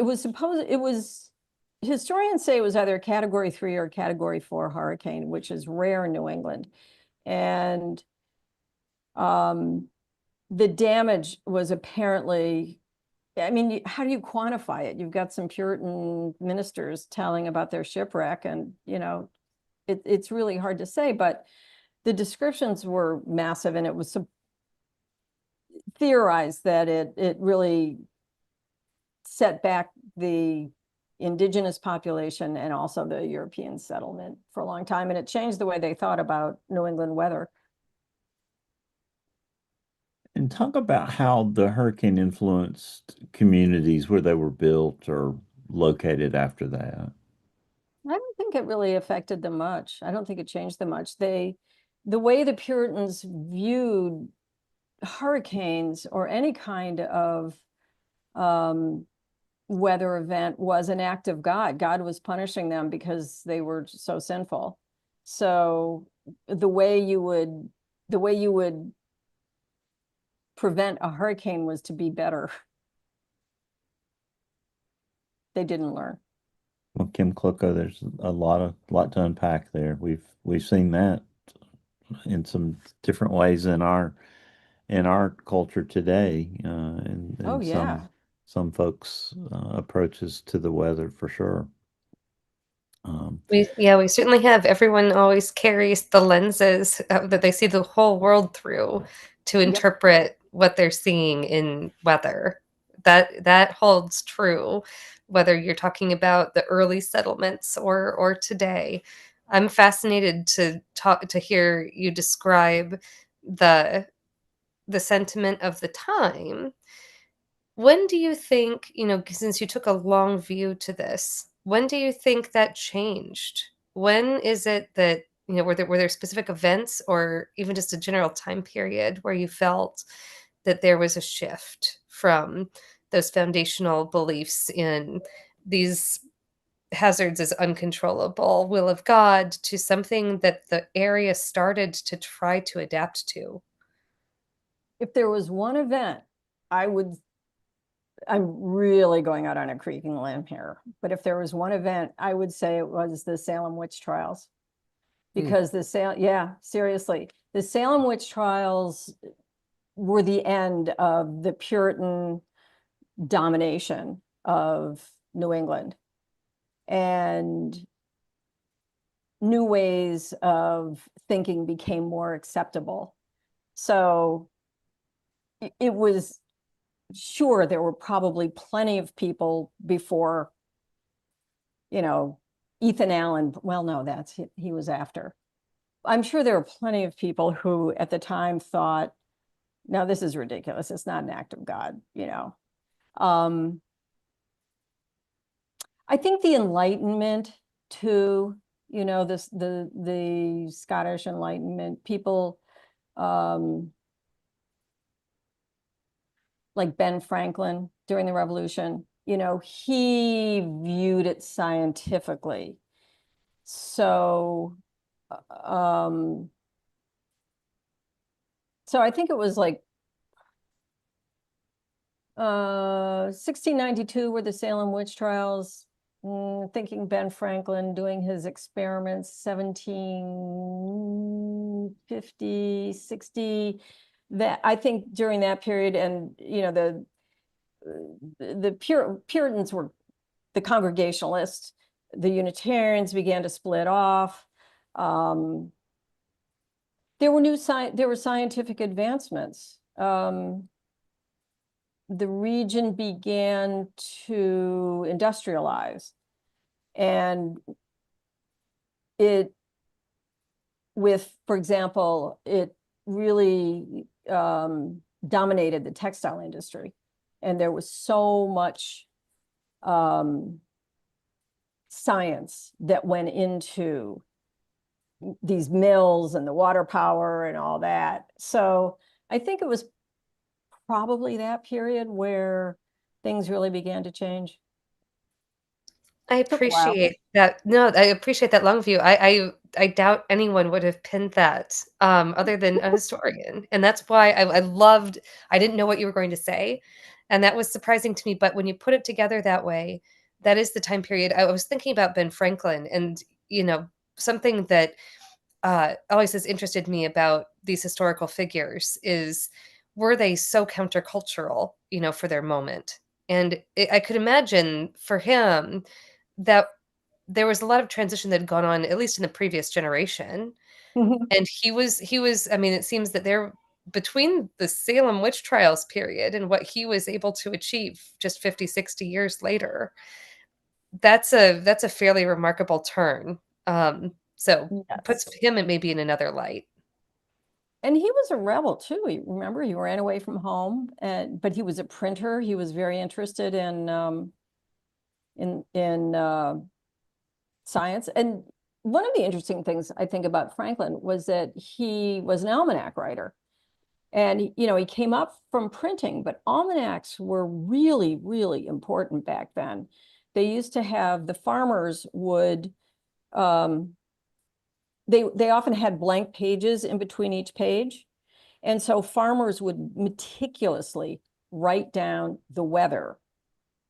historians say it was either a Category 3 or a Category 4 hurricane, which is rare in New England. And the damage was apparently, I mean, how do you quantify it? You've got some Puritan ministers telling about their shipwreck, and, it's really hard to say, but the descriptions were massive, and it was theorized that it really set back the indigenous population and also the European settlement for a long time, and it changed the way they thought about New England weather. And talk about how the hurricane influenced communities where they were built or located after that. I don't think it really affected them much. I don't think it changed them much. The way the Puritans viewed hurricanes or any kind of weather event was an act of God. God was punishing them because they were so sinful. So the way you would prevent a hurricane was to be better. They didn't learn. Well, Kim Klucko, there's a lot to unpack there. We've seen that in some different ways in our culture today, and Oh, yeah. some folks' approaches to the weather for sure. We certainly have. Everyone always carries the lenses that they see the whole world through to interpret what they're seeing in weather. That holds true, whether you're talking about the early settlements or today. I'm fascinated to hear you describe the sentiment of the time. When do you think, since you took a long view to this, when do you think that changed? When is it that, were there specific events or even just a general time period where you felt that there was a shift from those foundational beliefs in these hazards as uncontrollable will of God to something that the area started to try to adapt to? If there was one event, I'm really going out on a creaking limb here, but if there was one event, I would say it was the Salem witch trials. Because seriously, the Salem witch trials were the end of the Puritan domination of New England. And new ways of thinking became more acceptable. So it was, sure, there were probably plenty of people before, Ethan Allen. Well, no, he was after. I'm sure there were plenty of people who at the time thought, no, this is ridiculous. It's not an act of God, I think the Enlightenment too, the Scottish Enlightenment, people like Ben Franklin during the Revolution, he viewed it scientifically. So I think it was like 1692 were the Salem witch trials. Thinking Ben Franklin doing his experiments, 1750, 60. That I think during that period, and the Puritans were the Congregationalists. The Unitarians began to split off. There were scientific advancements. The region began to industrialize, and for example, it really dominated the textile industry, and there was so much science that went into these mills and the water power and all that. So I think it was probably that period where things really began to change. I appreciate that. No, I appreciate that long view. I doubt anyone would have pinned that other than a historian. And that's why I didn't know what you were going to say. And that was surprising to me. But when you put it together that way, that is the time period. I was thinking about Ben Franklin, and, something that always has interested me about these historical figures is, were they so countercultural, for their moment? And I could imagine for him that there was a lot of transition that had gone on, at least in the previous generation. And he was, I mean, it seems that there, between the Salem witch trials period and what he was able to achieve just 50, 60 years later, that's a fairly remarkable turn. So puts him maybe in another light. And he was a rebel too. Remember, he ran away from home, but he was a printer. He was very interested in science. And one of the interesting things I think about Franklin was that he was an almanac writer. And, you know, he came up from printing, but almanacs were really, really important back then. They used to have, the farmers would, they often had blank pages in between each page. And so farmers would meticulously write down the weather,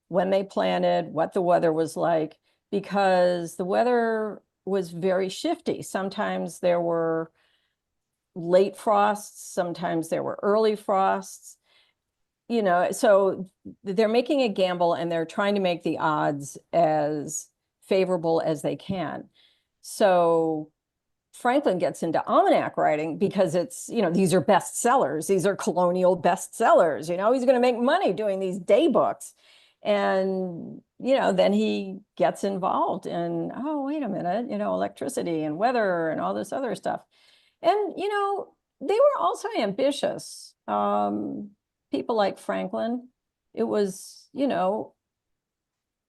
when they planted, what the weather was like, because the weather was very shifty. Sometimes there were late frosts, sometimes there were early frosts, you know, so they're making a gamble and they're trying to make the odds as favorable as they can. So Franklin gets into almanac writing because it's, you know, these are bestsellers. These are colonial bestsellers. You know, he's going to make money doing these day books. And, you know, then he gets involved in, oh, wait a minute, you know, electricity and weather and all this other stuff. And, you know, they were also ambitious. People like Franklin, it was, you know,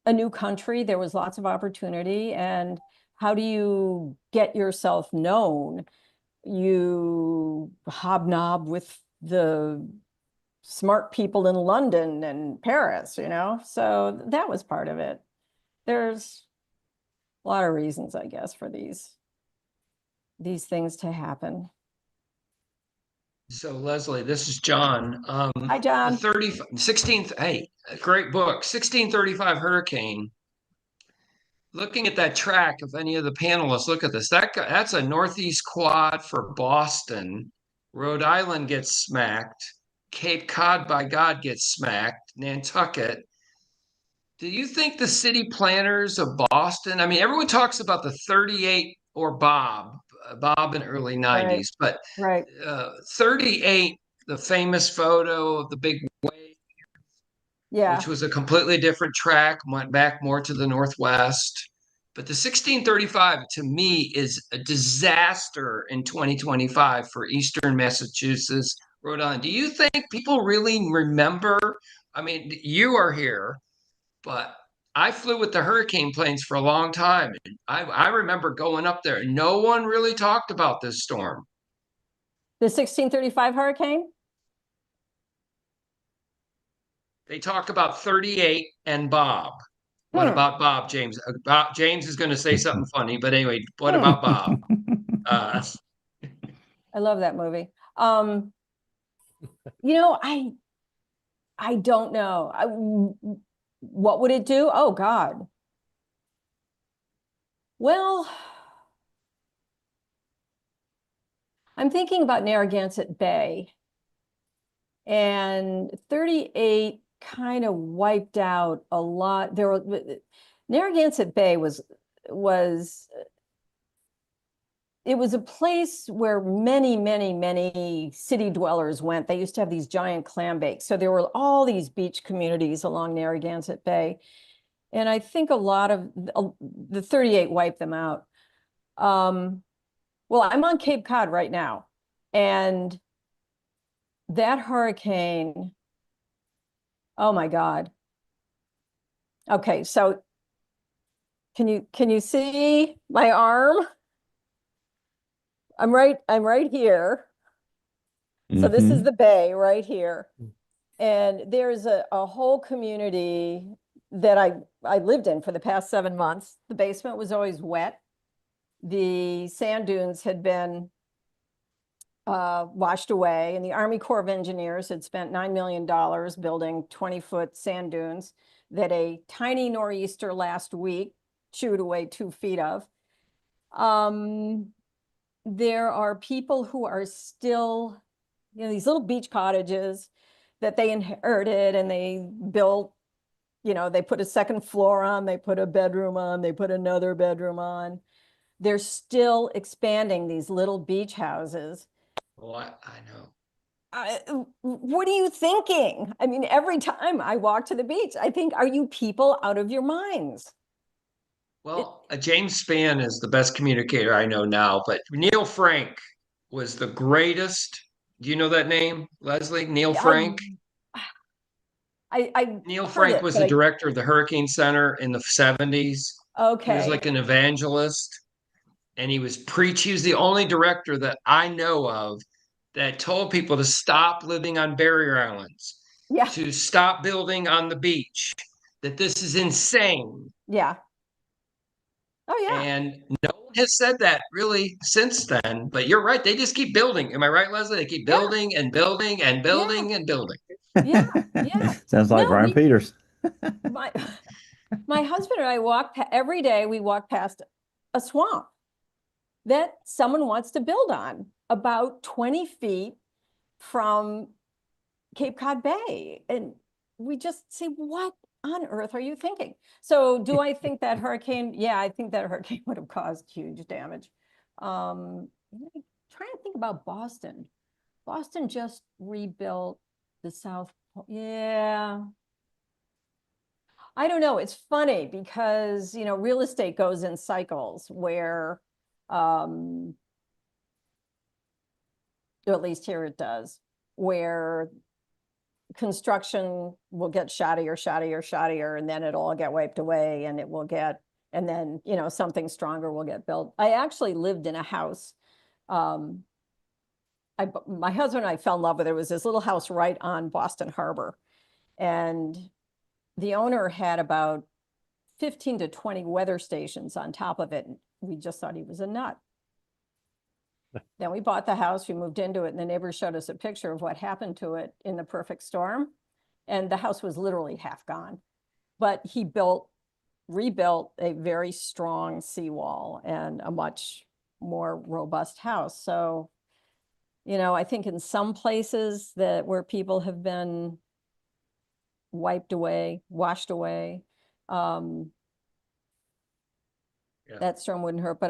a new country. There was lots of opportunity. And how do you get yourself known? You hobnob with the smart people in London and Paris, you know? So that was part of it. There's a lot of reasons, I guess, for these things to happen. So Leslie, this is John. Hi, John. The 16th, hey, a great book, 1635 hurricane. Looking at that track, if any of the panelists look at this, that's a northeast quad for Boston. Rhode Island gets smacked. Cape Cod, by God, gets smacked. Nantucket. Do you think the city planners of Boston, I mean, everyone talks about the 38 or Bob in early 90s, but Right. 38, the famous photo of the big wave, Yeah. which was a completely different track, went back more to the northwest. But the 1635 to me is a disaster in 2025 for Eastern Massachusetts, Rhode Island. Do you think people really remember? I mean, you are here, but I flew with the hurricane planes for a long time. I remember going up there. No one really talked about this storm. The 1635 hurricane? They talk about 38 and Bob. What about Bob, James? James is going to say something funny, but anyway, what about Bob? I love that movie. You know, I don't know. What would it do? Oh, God. Well, I'm thinking about Narragansett Bay. And 38 kind of wiped out a lot. Narragansett Bay was it was a place where many, many, many city dwellers went. They used to have these giant clam bakes. So there were all these beach communities along Narragansett Bay. And I think a lot of the 38 wiped them out. Well, I'm on Cape Cod right now. And that hurricane, oh my God. Okay, so can you see my arm? I'm right here. So this is the bay right here. And there's a whole community that I lived in for the past 7 months. The basement was always wet. The sand dunes had been washed away, and the Army Corps of Engineers had spent $9 million building 20-foot sand dunes that a tiny nor'easter last week chewed away 2 feet of. There are people who are still, you know, these little beach cottages that they inherited and they built, you know, they put a second floor on, they put a bedroom on, they put another bedroom on. They're still expanding these little beach houses. Well, I know. What are you thinking? I mean, every time I walk to the beach, I think, are you people out of your minds? Well, James Spann is the best communicator I know now, but Neil Frank was the greatest. Do you know that name, Leslie? Neil Frank? Neil Frank was the director of the Hurricane Center in the 70s. Okay. He was like an evangelist, and he was the only director that I know of that told people to stop living on barrier islands, Yeah. to stop building on the beach, that this is insane. Yeah. Oh, yeah. And no one has said that really since then. But you're right. They just keep building. Am I right, Leslie? They keep building and building and building and building. Yeah. Yeah. Sounds like No, Brian Peters. my my husband and I every day. We walk past a swamp that someone wants to build on about 20 feet from Cape Cod Bay, and we just say, "What on earth are you thinking?" So, do I think that hurricane? Yeah, I think that hurricane would have caused huge damage. Trying to think about Boston. Boston just rebuilt the South. Yeah. I don't know. It's funny because, real estate goes in cycles where, or at least here it does, where construction will get shoddier, and then it'll all get wiped away and and then, something stronger will get built. I actually lived in a house. My husband and I fell in love with it. It was this little house right on Boston Harbor. And the owner had about 15 to 20 weather stations on top of it. And we just thought he was a nut. Then we bought the house, we moved into it, and the neighbors showed us a picture of what happened to it in the perfect storm. And the house was literally half gone. But he rebuilt a very strong seawall and a much more robust house. So, I think in some places where people have been wiped away, washed away, that storm wouldn't hurt. But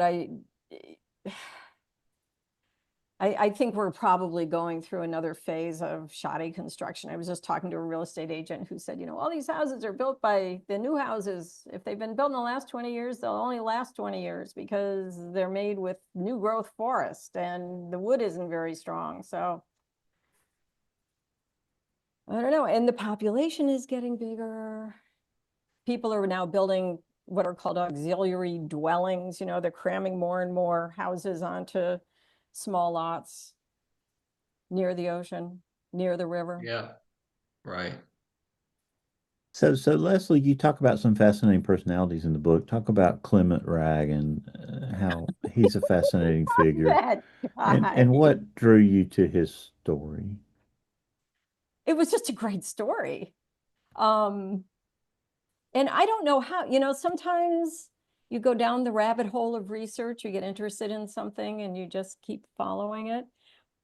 I think we're probably going through another phase of shoddy construction. I was just talking to a real estate agent who said, all these houses are built by the new houses. If they've been built in the last 20 years, they'll only last 20 years because they're made with new growth forest and the wood isn't very strong. So I don't know. And the population is getting bigger. People are now building what are called auxiliary dwellings. They're cramming more and more houses onto small lots near the ocean, near the river. Yeah, right. So Leslie, you talk about some fascinating personalities in the book. Talk about Clement Wragge and how he's a fascinating figure. That guy. And what drew you to his story? It was just a great story. And I don't know how, sometimes you go down the rabbit hole of research, you get interested in something and you just keep following it.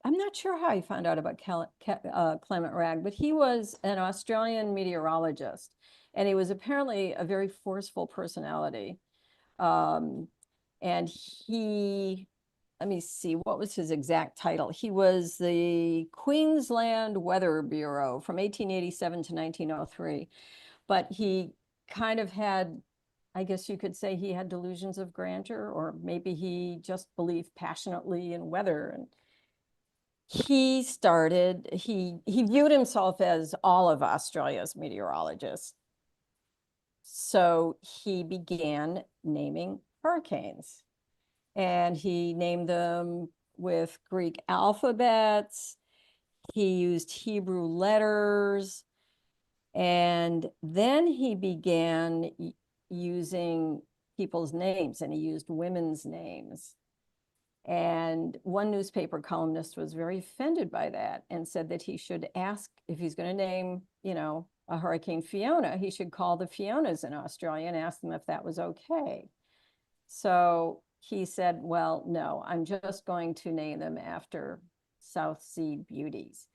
I'm not sure how he found out about Clement Wragge, but he was an Australian meteorologist, and he was apparently a very forceful personality. And let me see, what was his exact title? He was the Queensland Weather Bureau from 1887 to 1903, but he kind of had, I guess you could say he had delusions of grandeur, or maybe he just believed passionately in weather. And he viewed himself as all of Australia's meteorologists. So he began naming hurricanes, and he named them with Greek alphabets. He used Hebrew letters. And then he began using people's names, and he used women's names. And one newspaper columnist was very offended by that and said that he should ask, if he's going to name, a Hurricane Fiona, he should call the Fionas in Australia and ask them if that was okay. So he said, well, no, I'm just going to name them after South Sea beauties.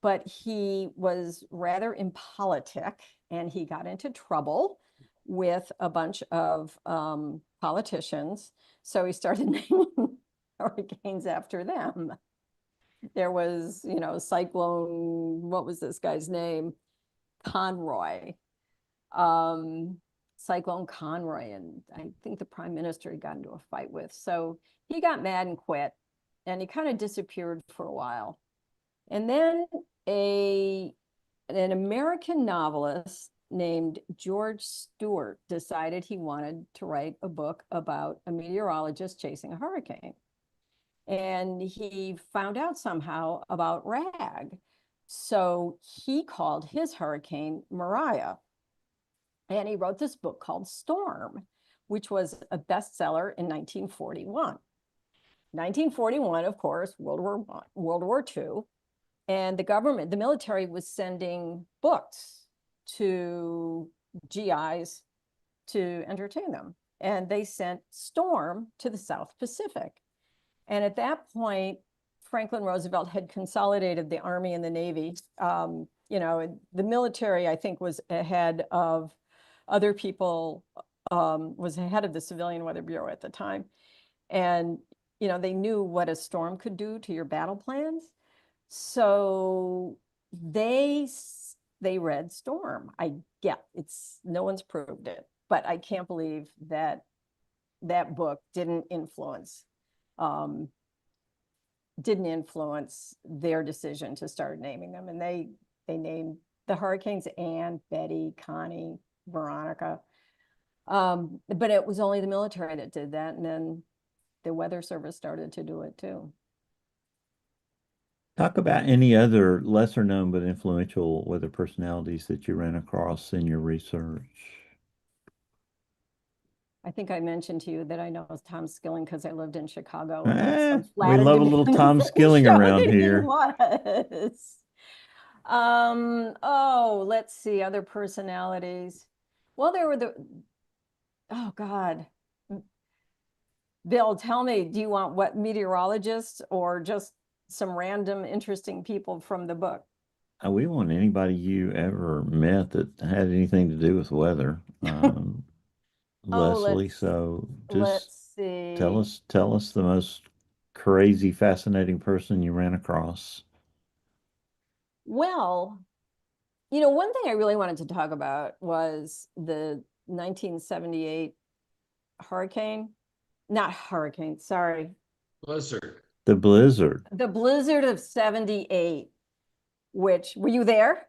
But he was rather impolitic, and he got into trouble with a bunch of politicians. So he started naming hurricanes after them. There was, Cyclone, what was this guy's name? Conroy. Cyclone Conroy, and I think the prime minister he got into a fight with. So he got mad and quit, and he kind of disappeared for a while. And then an American novelist named George Stewart decided he wanted to write a book about a meteorologist chasing a hurricane. and he found out somehow about Wragge. So he called his hurricane Mariah. And he wrote this book called Storm, which was a bestseller in 1941. 1941, of course, World War II. And the government, the military was sending books to GIs to entertain them. And they sent Storm to the South Pacific. And at that point, Franklin Roosevelt had consolidated the Army and the Navy. You know, the military, I think, was ahead of other people, was ahead of the Civilian Weather Bureau at the time. And, you know, they knew what a storm could do to your battle plans. So they read Storm. No one's proved it, but I can't believe that that book didn't influence their decision to start naming them. And they named the hurricanes Ann, Betty, Connie, Veronica. But it was only the military that did that. And then the Weather Service started to do it too. Talk about any other lesser known but influential weather personalities that you ran across in your research. I think I mentioned to you that I know Tom Skilling because I lived in Chicago. We love a little Tom Skilling around here. Was. Oh, let's see, other personalities. Well, there were oh God. Bill, tell me, do you want what, meteorologists or just some random interesting people from the book? We want anybody you ever met that had anything to do with weather. Leslie, so let's just see. tell us the most crazy, fascinating person you ran across. Well, you know, one thing I really wanted to talk about was the 1978 hurricane. Not hurricane, sorry. Blizzard. The blizzard. The blizzard of 78, which, were you there?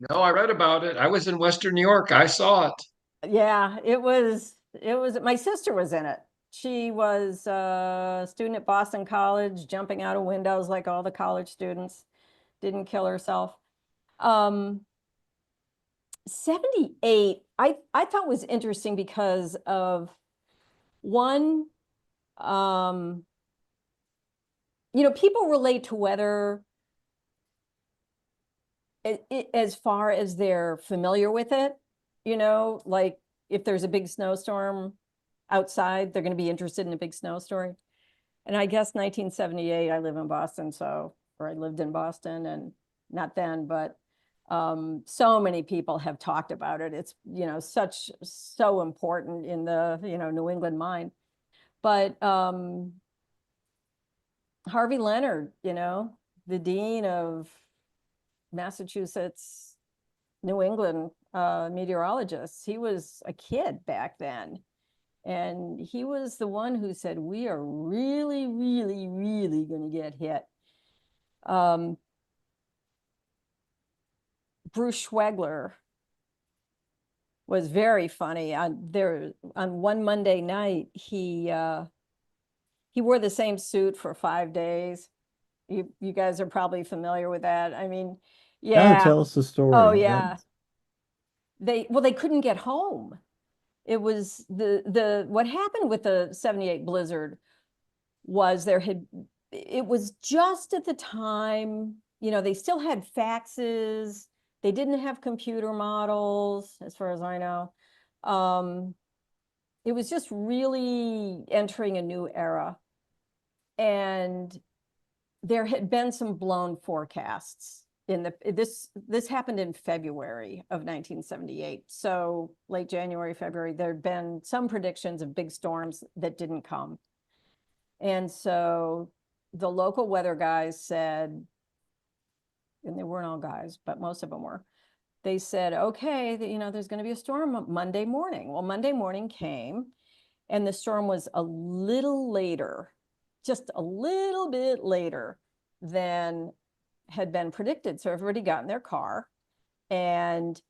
No, I read about it. I was in Western New York. I saw it. Yeah, it was, my sister was in it. She was a student at Boston College, jumping out of windows like all the college students, didn't kill herself. 78, I thought was interesting because of one, you know, people relate to weather as far as they're familiar with it, you know, like if there's a big snowstorm outside, they're going to be interested in a big snow story. And I guess 1978, I live in Boston, or I lived in Boston, and not then, but so many people have talked about it. It's, you know, so important in the, you know, New England mind. But Harvey Leonard, you know, the dean of Massachusetts, New England meteorologists, he was a kid back then. And he was the one who said, we are really, really, really going to get hit. Bruce Schwegler was very funny. On one Monday night, he wore the same suit for 5 days. You guys are probably familiar with that. I mean, yeah. Oh, tell us the story. Oh, yeah. They couldn't get home. It was what happened with the 78 blizzard was it was just at the time, you know, they still had faxes. They didn't have computer models, as far as I know. It was just really entering a new era. And there had been some blown forecasts this happened in February of 1978. So late January, February, there'd been some predictions of big storms that didn't come. And so the local weather guys said, and they weren't all guys, but most of them were, they said, okay, you know, there's going to be a storm Monday morning. Well, Monday morning came, and the storm was a little later, just a little bit later than had been predicted. So everybody got in their car and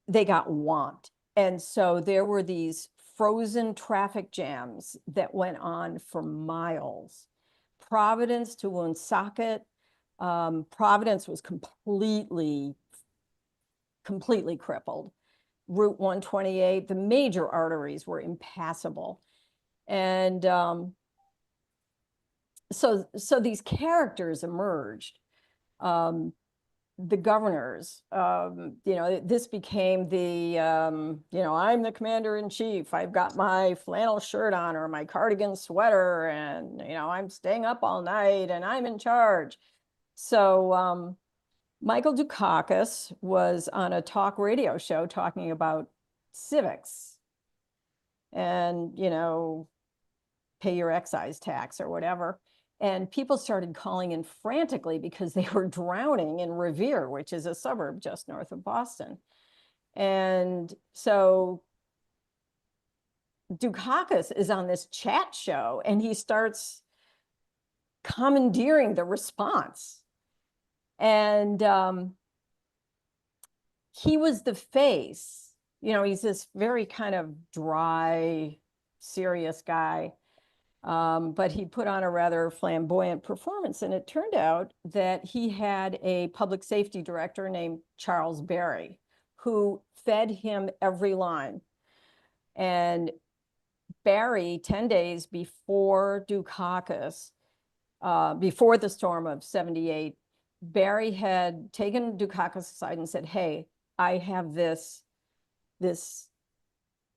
they got whomped. And so there were these frozen traffic jams that went on for miles. Providence to Woonsocket, Providence was completely crippled. Route 128, the major arteries were impassable. And so these characters emerged. The governors, this became the, I'm the commander in chief. I've got my flannel shirt on or my cardigan sweater, and, I'm staying up all night and I'm in charge. So Michael Dukakis was on a talk radio show talking about civics and, pay your excise tax or whatever. And people started calling in frantically because they were drowning in Revere, which is a suburb just north of Boston. And so Dukakis is on this chat show and he starts commandeering the response. And he was the face, he's this very kind of dry, serious guy. But he put on a rather flamboyant performance. And it turned out that he had a public safety director named Charles Barry, who fed him every line. And Barry, 10 days before Dukakis, before the storm of 78, Barry had taken Dukakis aside and said, hey, I have this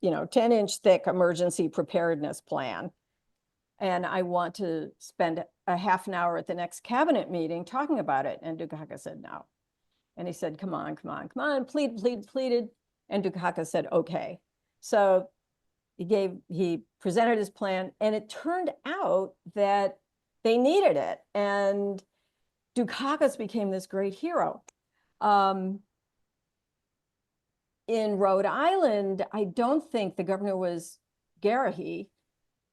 10-inch thick emergency preparedness plan. And I want to spend a half an hour at the next cabinet meeting talking about it. And Dukakis said no. And he said, come on, pleaded. And Dukakis said, okay. So he presented his plan, and it turned out that they needed it. And Dukakis became this great hero. In Rhode Island, I don't think the governor was Garrahy,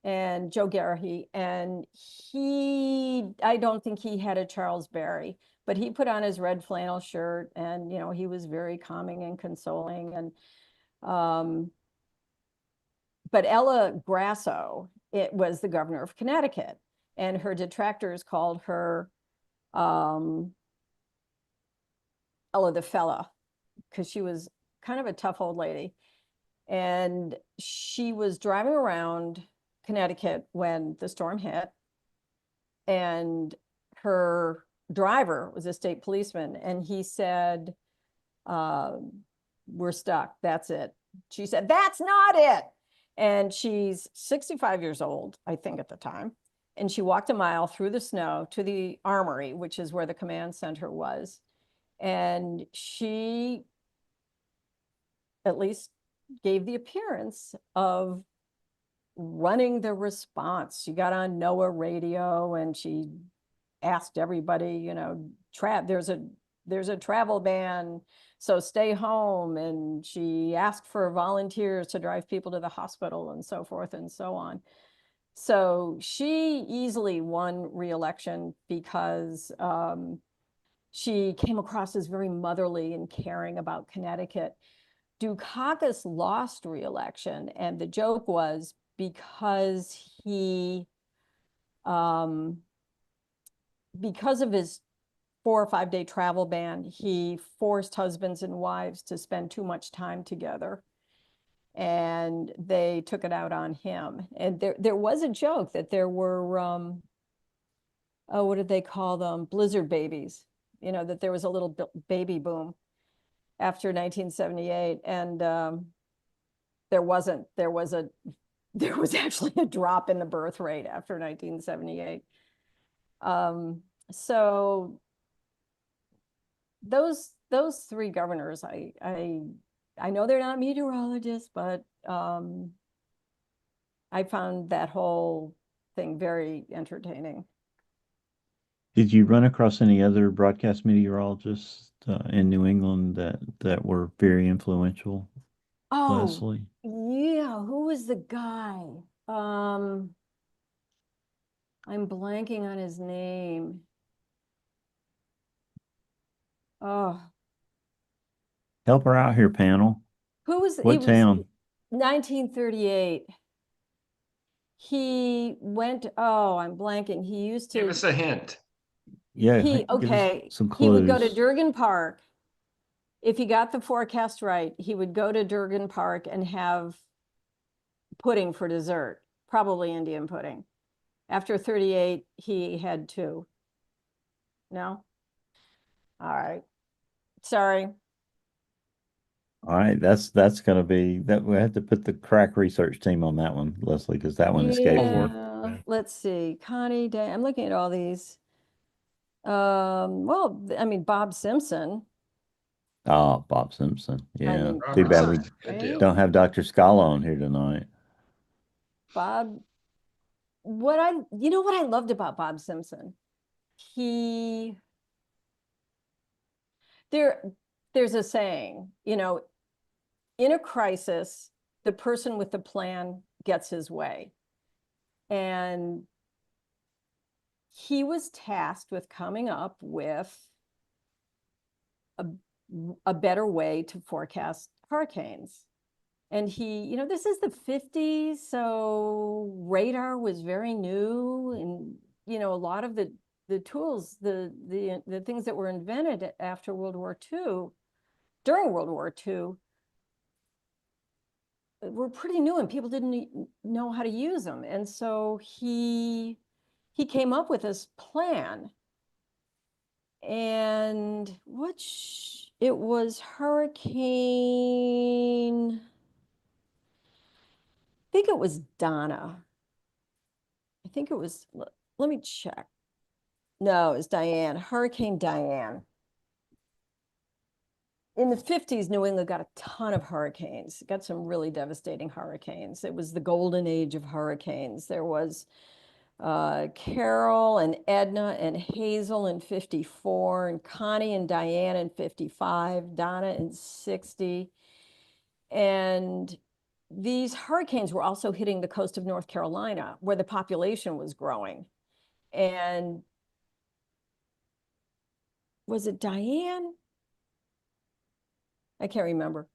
and Joe Garrahy, and I don't think he had a Charles Barry, but he put on his red flannel shirt, and he was very calming and consoling. And but Ella Grasso, it was the governor of Connecticut, and her detractors called her Ella the Fella, because she was kind of a tough old lady. And she was driving around Connecticut when the storm hit, and her driver was a state policeman, and he said, we're stuck, that's it. She said, that's not it. And she's 65 years old, I think, at the time, and she walked a mile through the snow to the armory, which is where the command center was, and she at least gave the appearance of running the response. She got on NOAA radio and she asked everybody, there's a travel ban, so stay home. And she asked for volunteers to drive people to the hospital and so forth and so on. So she easily won re-election because she came across as very motherly and caring about Connecticut. Dukakis lost re-election, and the joke was because because of his 4 or 5 day travel ban, he forced husbands and wives to spend too much time together, and they took it out on him. And there was a joke that there were, what did they call them? Blizzard babies, that there was a little baby boom after 1978. And there was actually a drop in the birth rate after 1978. So those three governors, I know they're not meteorologists, but I found that whole thing very entertaining. Did you run across any other broadcast meteorologists in New England that were very influential, Leslie? Yeah, who was the guy? I'm blanking on his name. Oh, Help her out here, panel. who was What town? 1938. He went, oh, I'm blanking. He used Give to, us a hint. Yeah, he, give us okay, some he would go to clues. Durgan Park. If he got the forecast right, he would go to Durgan Park and have pudding for dessert, probably Indian pudding. After 38, he had 2. No? All right. Sorry. All right, that's gonna be that. We have to put the crack research team on that one, Leslie, because that one escaped me. Yeah, let's see. Connie Day. I'm looking at all these. Well, I mean, Bob Simpson. Oh, Bob Simpson. I Yeah. mean, Too bad we Good right? deal. don't have Dr. Scala on here tonight. Bob, what I loved about Bob Simpson, there's a saying, in a crisis, the person with the plan gets his way. And he was tasked with coming up with a better way to forecast hurricanes. And this is the 50s, so radar was very new, and a lot of the tools, the things that were invented after World War II, during World War II, were pretty new, and people didn't know how to use them. And so he came up with this plan, and it was hurricane. I think it was Donna. I think it was, let me check. No, it was Diane, Hurricane Diane. In the 50s, New England got a ton of hurricanes, got some really devastating hurricanes. It was the golden age of hurricanes. There was Carol and Edna and Hazel in 54, and Connie and Diane in 55, Donna in 60. And these hurricanes were also hitting the coast of North Carolina, where the population was growing. And was it Diane? I can't remember.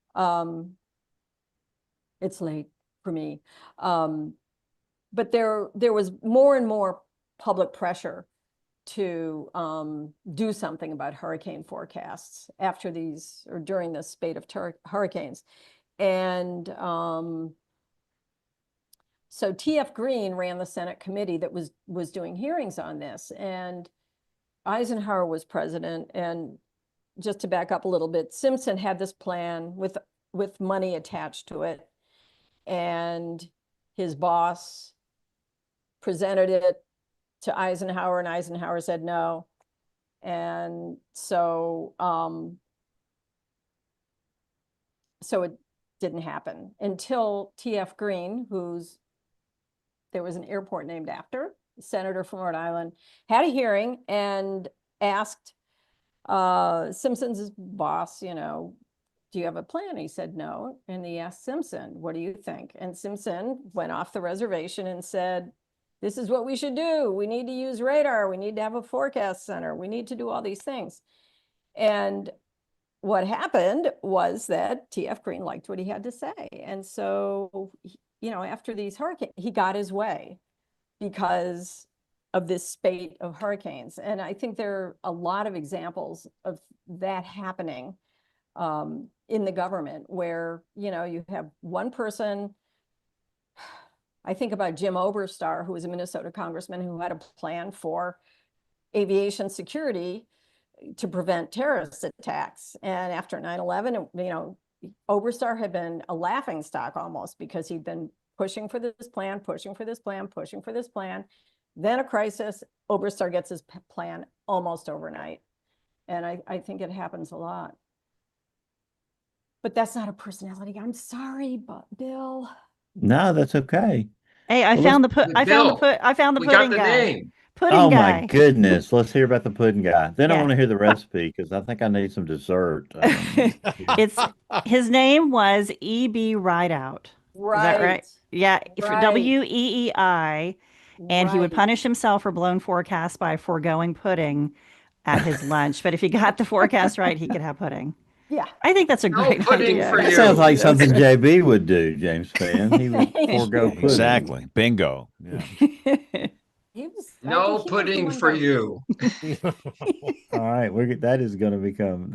It's late for me. But there was more and more public pressure to do something about hurricane forecasts after these, or during this spate of hurricanes. And so T.F. Green ran the Senate committee that was doing hearings on this, and Eisenhower was president. And just to back up a little bit, Simpson had this plan with money attached to it, and his boss presented it to Eisenhower, and Eisenhower said no. And so it didn't happen until T.F. Green, there was an airport named after, senator from Rhode Island, had a hearing and asked Simpson's boss, do you have a plan? He said no. And he asked Simpson, what do you think? And Simpson went off the reservation and said, this is what we should do. We need to use radar. We need to have a forecast center. We need to do all these things. And what happened was that T.F. Green liked what he had to say. And so, after these hurricanes, he got his way because of this spate of hurricanes. And I think there are a lot of examples of that happening in the government, where, you have one person. I think about Jim Oberstar, who was a Minnesota congressman who had a plan for aviation security to prevent terrorist attacks. And after 9/11, Oberstar had been a laughingstock almost, because he'd been pushing for this plan, pushing for this plan, pushing for this plan. Then a crisis, Oberstar gets his plan almost overnight. And I think it happens a lot. But that's not a personality. I'm sorry, but Bill. No, that's okay. Hey, I found the pudding We got the guy. name. Pudding Oh guy. my goodness. Let's hear about the pudding guy. Then I Yeah. want to hear the recipe, because I think I need some dessert. His name was E.B. Rideout. Right. Is that right? Yeah, for Right. WEEI. And he would Right. punish himself for blown forecasts by foregoing pudding at his lunch. But if he got the forecast right, he could have pudding. Yeah. I think that's a No great pudding idea. for That you. sounds like Yes. something JB would do, James Spann. He would forego pudding. Exactly. Bingo. Yeah. He was, I No think he was the pudding one for guy. you. All right, that is going to become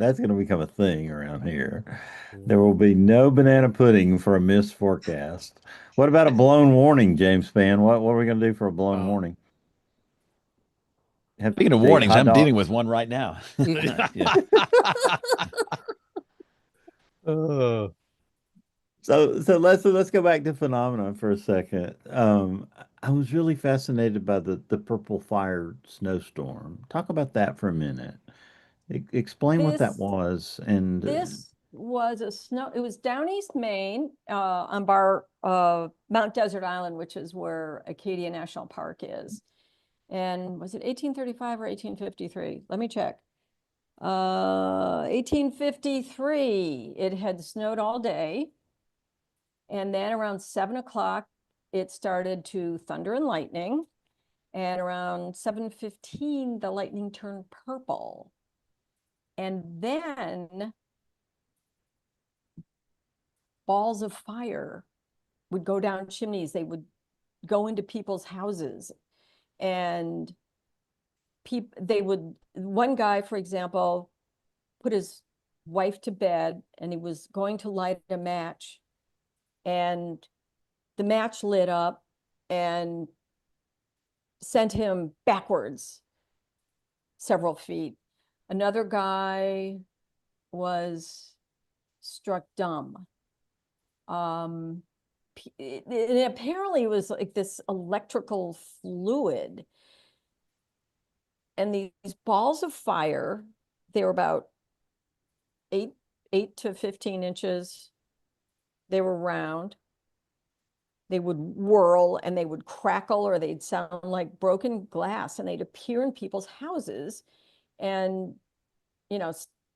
a thing around here. There will be no banana pudding for a missed forecast. What about a blown warning, James Spann? What are we going to do for a blown Oh. warning? Have Speaking of they warnings, hot I'm dog- dealing with one right now. Yeah. Uh, So let's go back to phenomena for a second. I was really fascinated by the purple fire snowstorm. Talk about that for a minute. Explain what that This was, and this was it was down East Maine, on Mount Desert Island, which is where Acadia National Park is. And was it 1835 or 1853? Let me check. 1853. It had snowed all day. And then around 7 o'clock, it started to thunder and lightning. And around 7:15, the lightning turned purple. And then balls of fire would go down chimneys. They would go into people's houses. And one guy, for example, put his wife to bed and he was going to light a match. And the match lit up and sent him backwards several feet. Another guy was struck dumb. It apparently was like this electrical fluid. And these balls of fire, they were about 8 to 15 inches. They were round. They would whirl and they would crackle, or they'd sound like broken glass, and they'd appear in people's houses and,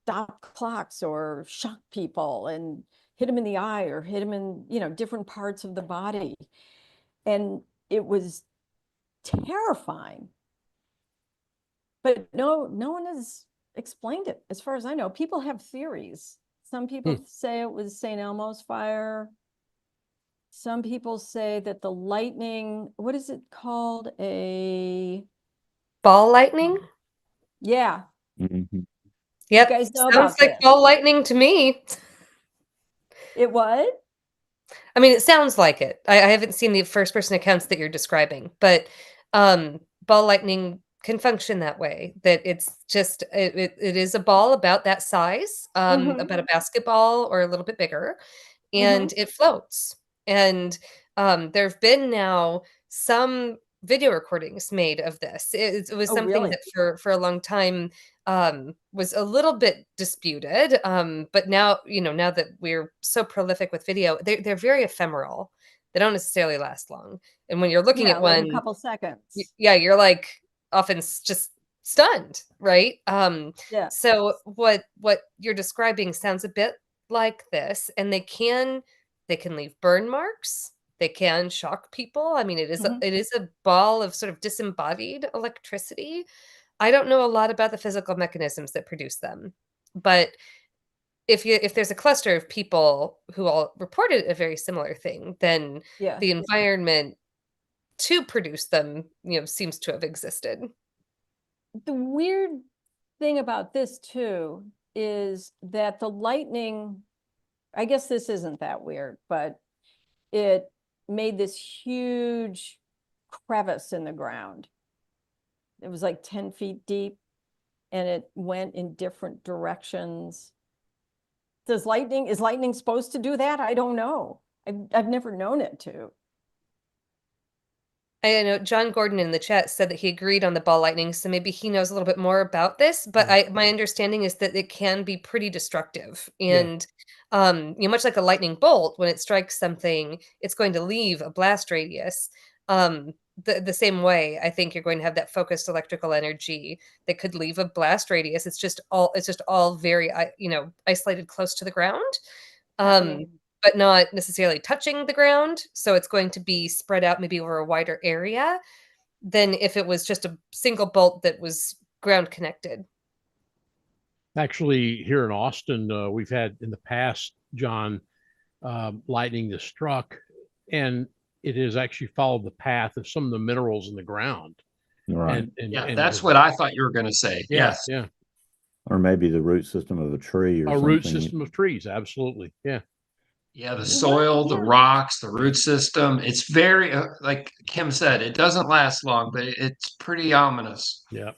stop clocks or shock people and hit them in the eye or hit them in, different parts of the body. And it was terrifying. But no one has explained it, as far as I know. People have theories. Some people say it was St. Elmo's fire. Some people say that the lightning, what is it called? Ball lightning? Yeah. Mhm. Yep. You guys know Sounds about like this. ball lightning to me. It was? I mean, it sounds like it. I haven't seen the first person accounts that you're describing, but ball lightning can function that way. That it's just it is a ball about that size, about a basketball or a little bit bigger, and it floats. And there have been now some video recordings made of this. It was Oh, something really? that for a long time was a little bit disputed. But now, now that we're so prolific with video, they're very ephemeral. They don't necessarily last long. And when you're looking Yeah, at like a one, couple seconds. yeah, you're like often just stunned, right? Yeah. So what you're describing sounds a bit like this, and they can leave burn marks. They can shock people. I mean, it is a ball of sort of disembodied electricity. I don't know a lot about the physical mechanisms that produce them, but if there's a cluster of people who all reported a very similar thing, then Yeah. the environment to produce them, seems to have existed. The weird thing about this too is that the lightning, I guess this isn't that weird, but it made this huge crevice in the ground. It was like 10 feet deep and it went in different directions. Is lightning supposed to do that? I don't know. I've never known it to. I know John Gordon in the chat said that he agreed on the ball lightning, so maybe he knows a little bit more about this. But my understanding is that it can be pretty destructive, and much like a lightning bolt, when it strikes something, it's going to leave a blast radius. The same way, I think you're going to have that focused electrical energy that could leave a blast radius. It's just all very isolated close to the ground. Happening. But not necessarily touching the ground. So it's going to be spread out maybe over a wider area than if it was just a single bolt that was ground connected. Actually, here in Austin, we've had in the past, John, lightning that struck, and it has actually followed the path of some of the minerals in the ground. Right. Yeah, And that's what I thought you were going to say. yeah, Yes. yeah, Or maybe the root system of a tree or a root something. system of trees. Absolutely, yeah. Yeah, the Well, soil, the yeah. rocks, the root system. It's very, like Kim said, it doesn't last long, but it's pretty ominous. Yeah.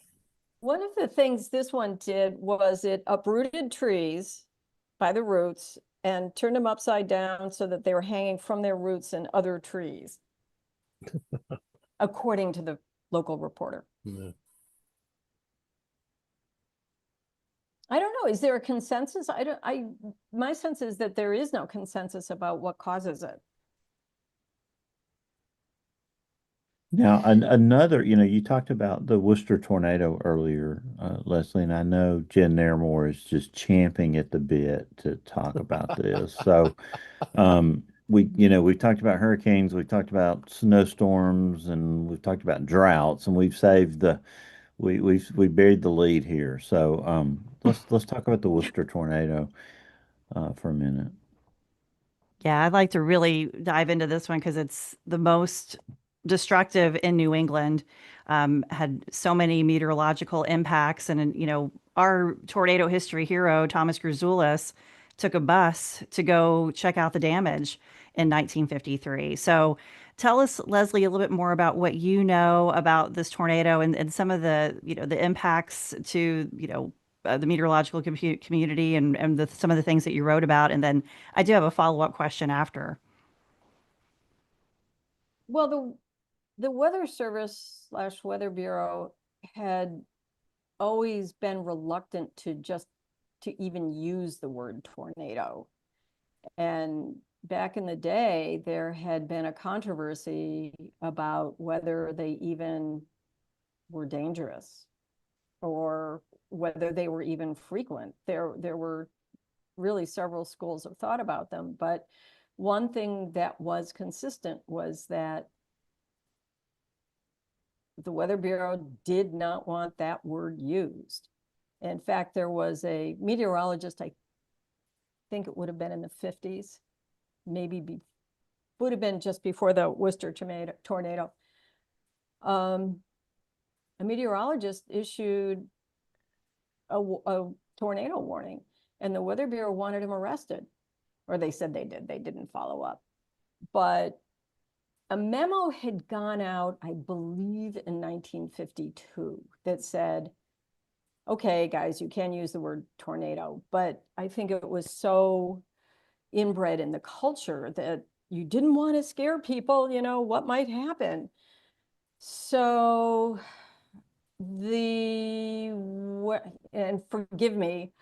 One of the things this one did was it uprooted trees by the roots and turned them upside down so that they were hanging from their roots in other trees, according to the local reporter. Yeah. I don't know. Is there a consensus? My sense is that there is no consensus about what causes it. Now, another, you talked about the Worcester tornado earlier, Leslie, and I know Jen Nairmore is just champing at the bit to talk about this. So, we've talked about hurricanes, we've talked about snowstorms, and we've talked about droughts, and we've saved we buried the lead here. So, let's talk about the Worcester tornado, for a minute. Yeah, I'd like to really dive into this one because it's the most destructive in New England. Had so many meteorological impacts, and our tornado history hero Thomas Grzoulis took a bus to go check out the damage in 1953. So, tell us, Leslie, a little bit more about what you know about this tornado and some of the the impacts to the meteorological community and some of the things that you wrote about. And then I do have a follow-up question after. Well, the Weather Service / Weather Bureau had always been reluctant to even use the word tornado. And back in the day, there had been a controversy about whether they even were dangerous or whether they were even frequent. There were really several schools of thought about them, but one thing that was consistent was that the Weather Bureau did not want that word used. In fact, there was a meteorologist, I think it would have been in the 50s, would have been just before the Worcester tornado. A meteorologist issued a tornado warning, and the Weather Bureau wanted him arrested, or they said they did. They didn't follow up. But a memo had gone out, I believe, in 1952 that said, okay, guys, you can use the word tornado, but I think it was so inbred in the culture that you didn't want to scare people, what might happen. So and forgive me,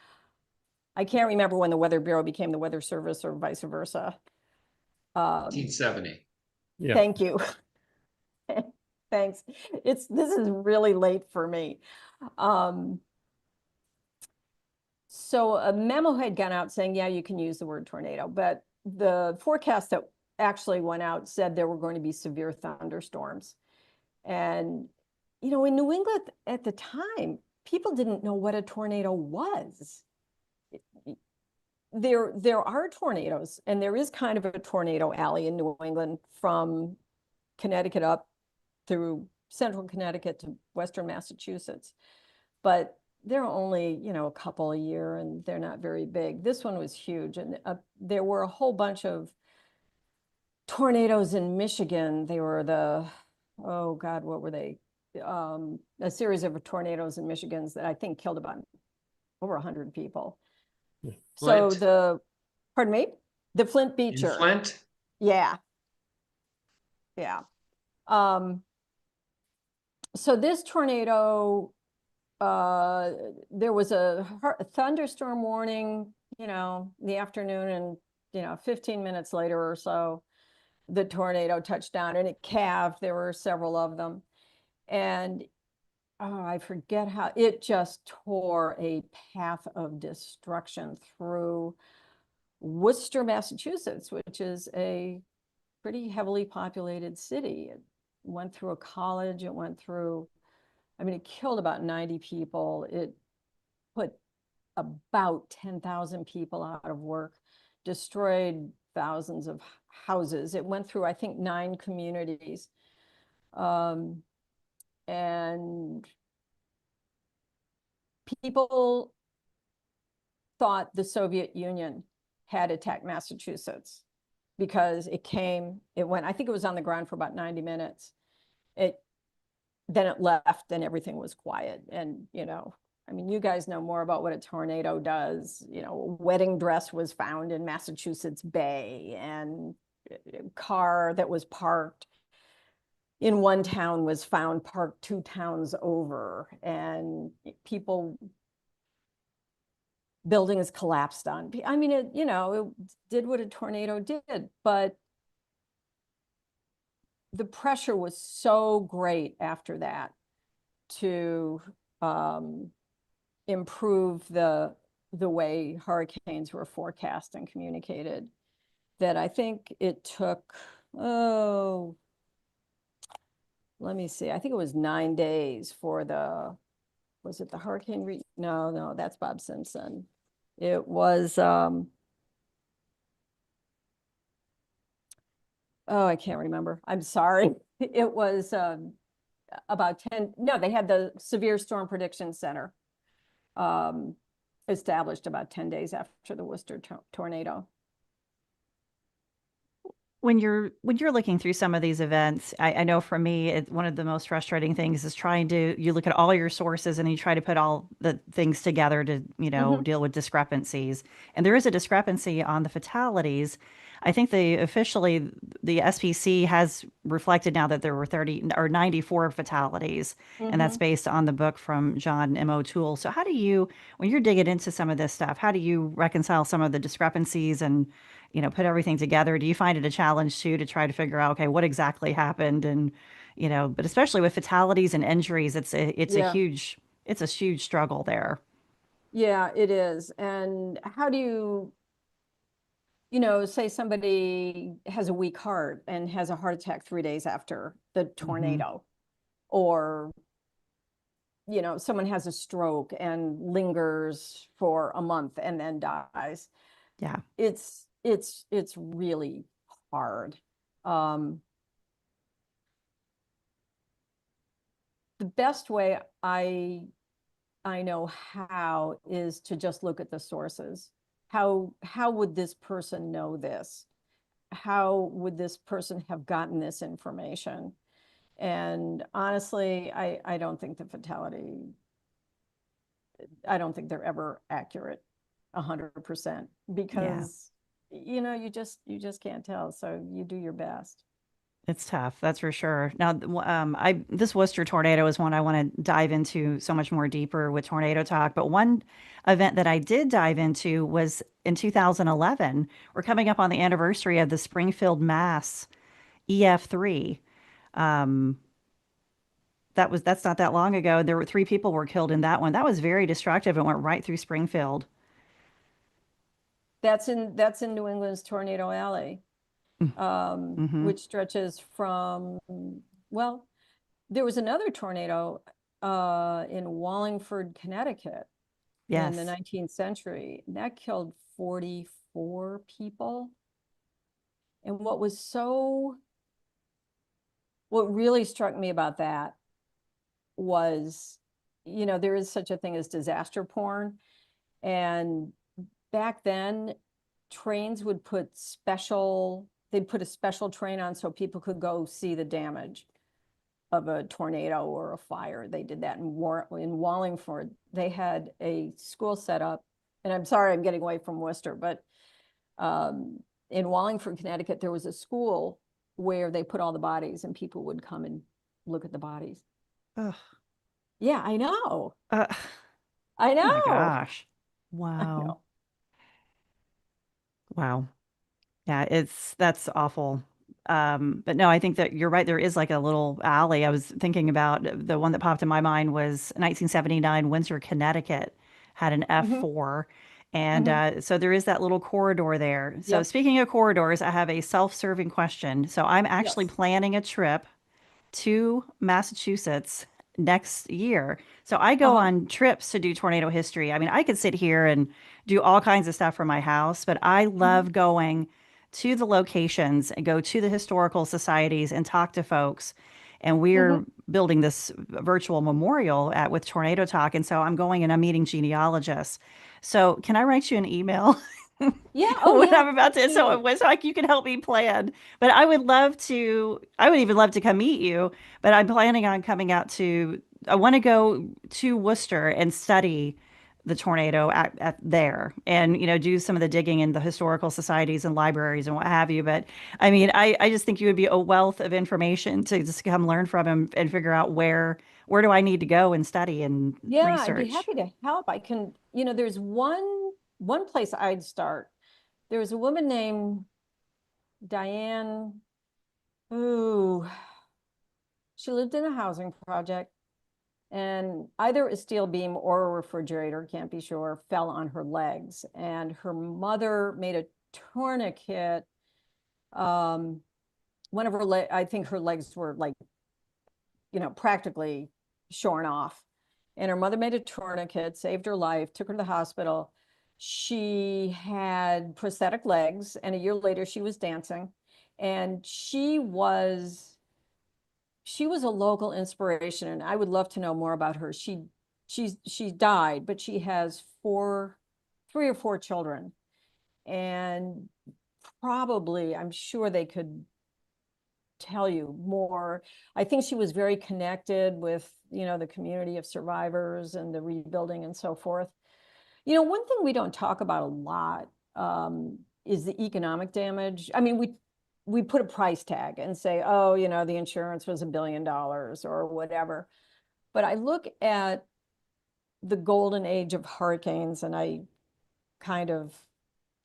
I can't remember when the Weather Bureau became the Weather Service or vice versa. 1970. Yeah. Thank you. Thanks. This is really late for me. So a memo had gone out saying, yeah, you can use the word tornado, but the forecast that actually went out said there were going to be severe thunderstorms. And, in New England at the time, people didn't know what a tornado was. There are tornadoes, and there is kind of a tornado alley in New England from Connecticut up through central Connecticut to western Massachusetts. But there are only, a couple a year, and they're not very big. This one was huge, and there were a whole bunch of tornadoes in Michigan. They were oh God, what were they? A series of tornadoes in Michigan that I think killed about over 100 people. Flint. So pardon me? The Flint In Beecher. Flint? Yeah. Yeah. So this tornado, there was a thunderstorm warning, in the afternoon, and 15 minutes later or so, the tornado touched down and it calved. There were several of them, and I forget how it just tore a path of destruction through Worcester, Massachusetts, which is a pretty heavily populated city. It went through a college. It killed about 90 people. It put about 10,000 people out of work, destroyed thousands of houses. It went through, I think, 9 communities. And people thought the Soviet Union had attacked Massachusetts because it went, I think it was on the ground for about 90 minutes. Then it left and everything was quiet. And, I mean, you guys know more about what a tornado does. A wedding dress was found in Massachusetts Bay, and a car that was parked in one town was found parked 2 towns over, and buildings collapsed on. I mean, it did what a tornado did, but the pressure was so great after that to improve the way hurricanes were forecast and communicated, that I think it took, let me see, I think it was 9 days for was it the hurricane? No, that's Bob Simpson. It was, I can't remember. I'm sorry. It was about 10, no, they had the Severe Storm Prediction Center established about 10 days after the Worcester tornado. When you're looking through some of these events, I know for me, one of the most frustrating things is you look at all your sources and you try to put all the things together to, deal with discrepancies. And there is a discrepancy on the fatalities. I think the SPC has reflected now that there were 30 or 94 fatalities, and that's based on the book from John M. O'Toole. So when you're digging into some of this stuff, how do you reconcile some of the discrepancies and, put everything together? Do you find it a challenge too, to try to figure out, okay, what exactly happened? And, but especially with fatalities and injuries, it's a huge struggle there. Yeah, it is. And how do you, say somebody has a weak heart and has a heart attack 3 days after the tornado, or, someone has a stroke and lingers for a month and then dies. Yeah. It's really hard. The best way I know how is to just look at the sources. How would this person know this? How would this person have gotten this information? And honestly, I don't think I don't think they're ever accurate 100%, because you just can't tell. So you do your best. It's tough, that's for sure. Now, this Worcester tornado is one I want to dive into so much more deeper with Tornado Talk. But one event that I did dive into was in 2011. We're coming up on the anniversary of the Springfield, Mass. EF3. That's not that long ago. There were 3 people were killed in that one. That was very destructive and went right through Springfield. That's in New England's Tornado Alley. Which stretches from, well, there was another tornado in Wallingford, Connecticut in the 19th century. And that killed 44 people. And what really struck me about that was, there is such a thing as disaster porn. And back then, trains would they'd put a special train on so people could go see the damage of a tornado or a fire. They did that in Wallingford. They had a school set up, and I'm sorry I'm getting away from Worcester, but in Wallingford, Connecticut, there was a school where they put all the bodies and people would come and look at the bodies. Ugh. Yeah, I know. I know. Oh my gosh. Wow. Wow. Yeah, that's awful. But no, I think that you're right. There is like a little alley. I was thinking about the one that popped in my mind was 1979 Windsor, Connecticut had an F4. And so there is that little corridor there. So speaking of corridors, I have a self-serving question. So I'm actually planning a trip to Massachusetts next year. So I go on trips to do tornado history. I mean, I could sit here and do all kinds of stuff from my house, but I love going to the locations and go to the historical societies and talk to folks. And we're building this virtual memorial with Tornado Talk. And so I'm going and I'm meeting genealogists. So can I write you an email? Yeah. Oh, When yeah. I'm about to, so it was like you can help me plan. But I would love to, I would even love to come meet you, but I'm planning on coming out to, I want to go to Worcester and study the tornado at there and, you know, do some of the digging in the historical societies and libraries and what have you. But I mean, I just think you would be a wealth of information to just come learn from him and figure out where do I need to go and study and Yeah, I'd be research. happy to help. I can, there's one place I'd start. There was a woman named Diane, ooh, she lived in a housing project, and either a steel beam or a refrigerator, can't be sure, fell on her legs. And her mother made a tourniquet. One of her I think her legs were like, practically shorn off. And her mother made a tourniquet, saved her life, took her to the hospital. She had prosthetic legs, and a year later she was dancing. And she was a local inspiration, and I would love to know more about her. She died, but she has 3 or 4 children, and probably, I'm sure they could tell you more. I think she was very connected with, the community of survivors and the rebuilding and so forth. One thing we don't talk about a lot is the economic damage. I mean, we put a price tag and say, oh, the insurance was $1 billion or whatever. But I look at the golden age of hurricanes, and I kind of,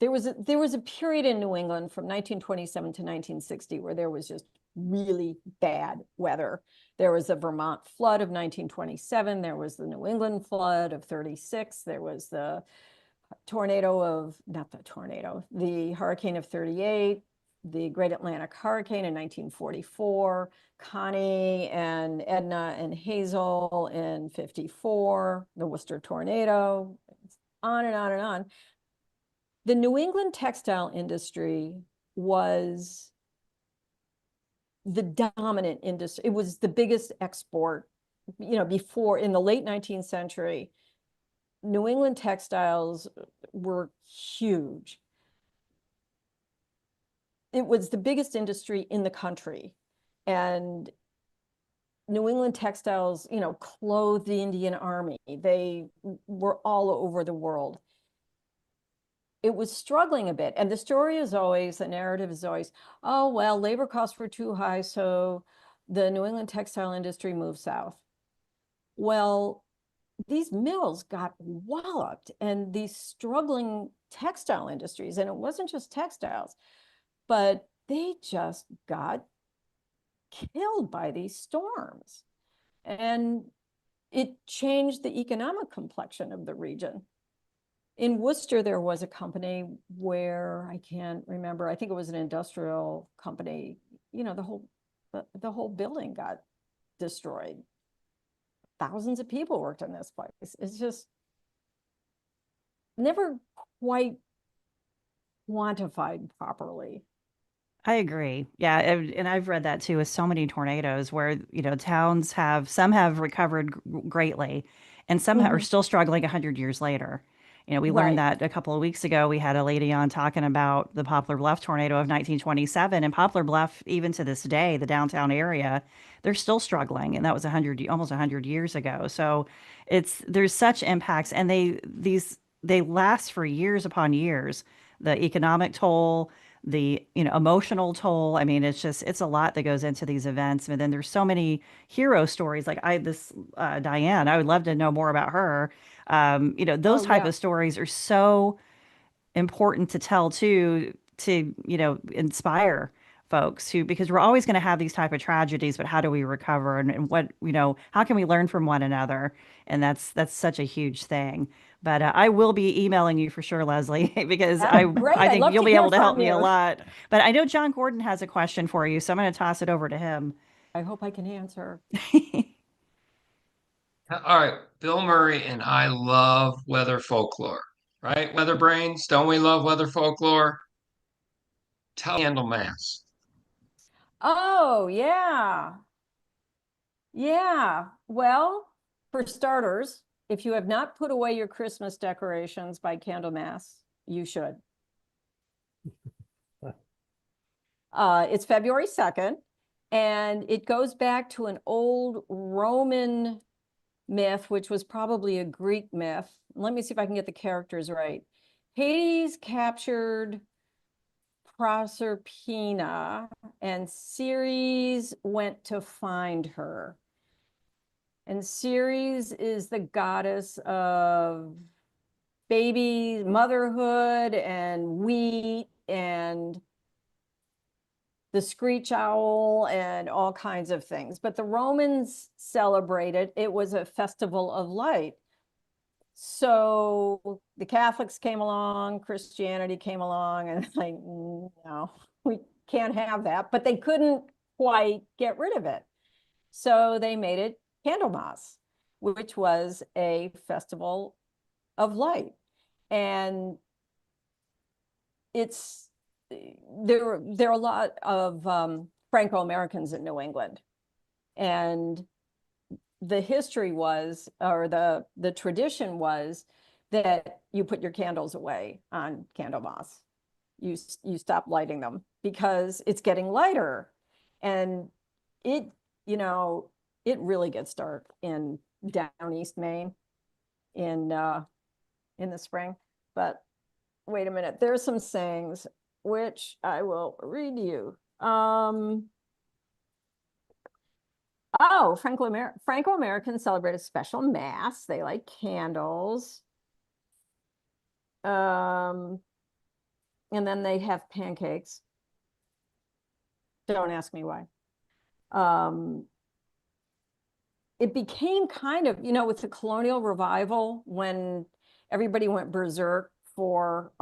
there was a period in New England from 1927 to 1960 where there was just really bad weather. There was the Vermont flood of 1927. There was the New England flood of 36. There was the the hurricane of 38, the Great Atlantic Hurricane in 1944, Connie and Edna and Hazel in 54, the Worcester tornado, on and on and on. The New England textile industry was the dominant industry. It was the biggest export, before, in the late 19th century. New England textiles were huge. It was the biggest industry in the country. And New England textiles, clothed the Indian Army. They were all over the world. It was struggling a bit. And the narrative is always, oh, well, labor costs were too high, so the New England textile industry moved south. Well, these mills got walloped, and these struggling textile industries, and it wasn't just textiles, but they just got killed by these storms. And it changed the economic complexion of the region. In Worcester, there was a company where, I can't remember, I think it was an industrial company, the whole building got destroyed. Thousands of people worked in this place. It's just never quite quantified properly. I agree. Yeah, and I've read that too with so many tornadoes where, towns some have recovered greatly and some are still struggling 100 years later. We learned that a couple of weeks ago. We had a lady on talking about the Poplar Bluff tornado of 1927, and Poplar Bluff, even to this day, the downtown area, they're still struggling, and that was almost 100 years ago. So there's such impacts, and they last for years upon years. The economic toll, the emotional toll. I mean, it's a lot that goes into these events. And then there's so many hero stories. Like Diane, I would love to know more about her. Those type of stories are so important to tell too, to inspire folks because we're always going to have these type of tragedies, but how do we recover, and what, how can we learn from one another? And that's such a huge thing. But I will be emailing you for sure, Leslie, because I think you'll be able to help me a lot. But I know John Gordon has a question for you, so I'm going to toss it over to him. I hope I can answer. All right, Bill Murray and I love weather folklore, right? Weather brains, don't we love weather folklore? Tell Candlemas. Oh, yeah. Yeah. Well, for starters, if you have not put away your Christmas decorations by Candlemas, you should. It's February 2nd, and it goes back to an old Roman myth, which was probably a Greek myth. Let me see if I can get the characters right. Hades captured Proserpina, and Ceres went to find her. And Ceres is the goddess of baby motherhood and wheat and the screech owl and all kinds of things. But the Romans celebrated, it was a festival of light. So the Catholics came along, Christianity came along, and like, no, we can't have that. But they couldn't quite get rid of it. So they made it Candlemas, which was a festival of light. And there are a lot of Franco-Americans in New England. And the history was, or the tradition was, that you put your candles away on Candlemas. You stop lighting them because it's getting lighter. And it really gets dark in down East Maine in the spring. But wait a minute, there's some sayings which I will read you. Franco-Americans celebrate a special mass. They light candles. And then they have pancakes. Don't ask me why. It became kind of, with the colonial revival, when everybody went berserk for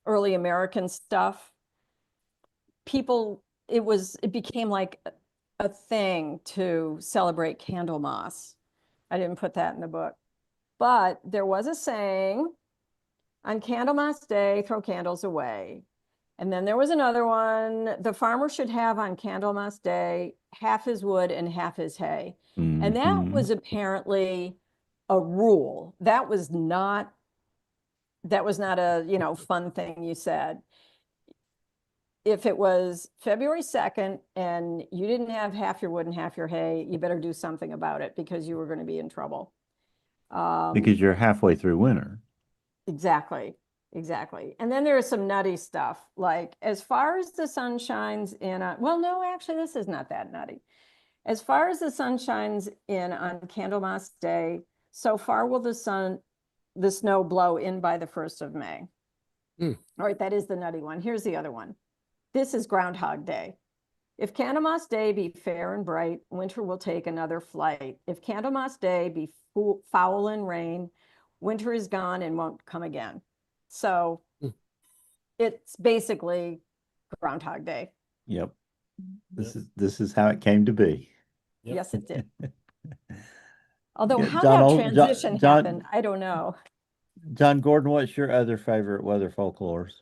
early American stuff, it became like a thing to celebrate Candlemas. I didn't put that in the book, but there was a saying, on Candlemas Day, throw candles away. And then there was another one, the farmer should have on Candlemas Day half his wood and half his hay. And that was apparently a rule. That was not a, fun thing you said. If it was February 2nd and you didn't have half your wood and half your hay, you better do something about it because you were going to be in trouble. Because you're halfway through winter. Exactly. And then there's some nutty stuff, like as far as the sun shines in well, no, actually, this is not that nutty. As far as the sun shines in on Candlemas Day, so far will the snow blow in by the 1st of May. All right, that is the nutty one. Here's the other one. This is Groundhog Day. If Candlemas Day be fair and bright, winter will take another flight. If Candlemas Day be foul and rain, winter is gone and won't come again. So it's basically Groundhog Day. Yep. This is how it came to be. Yep. Yes, it did. Although how John, that transition happened, I don't know. John Gordon, what's your other favorite weather folklores?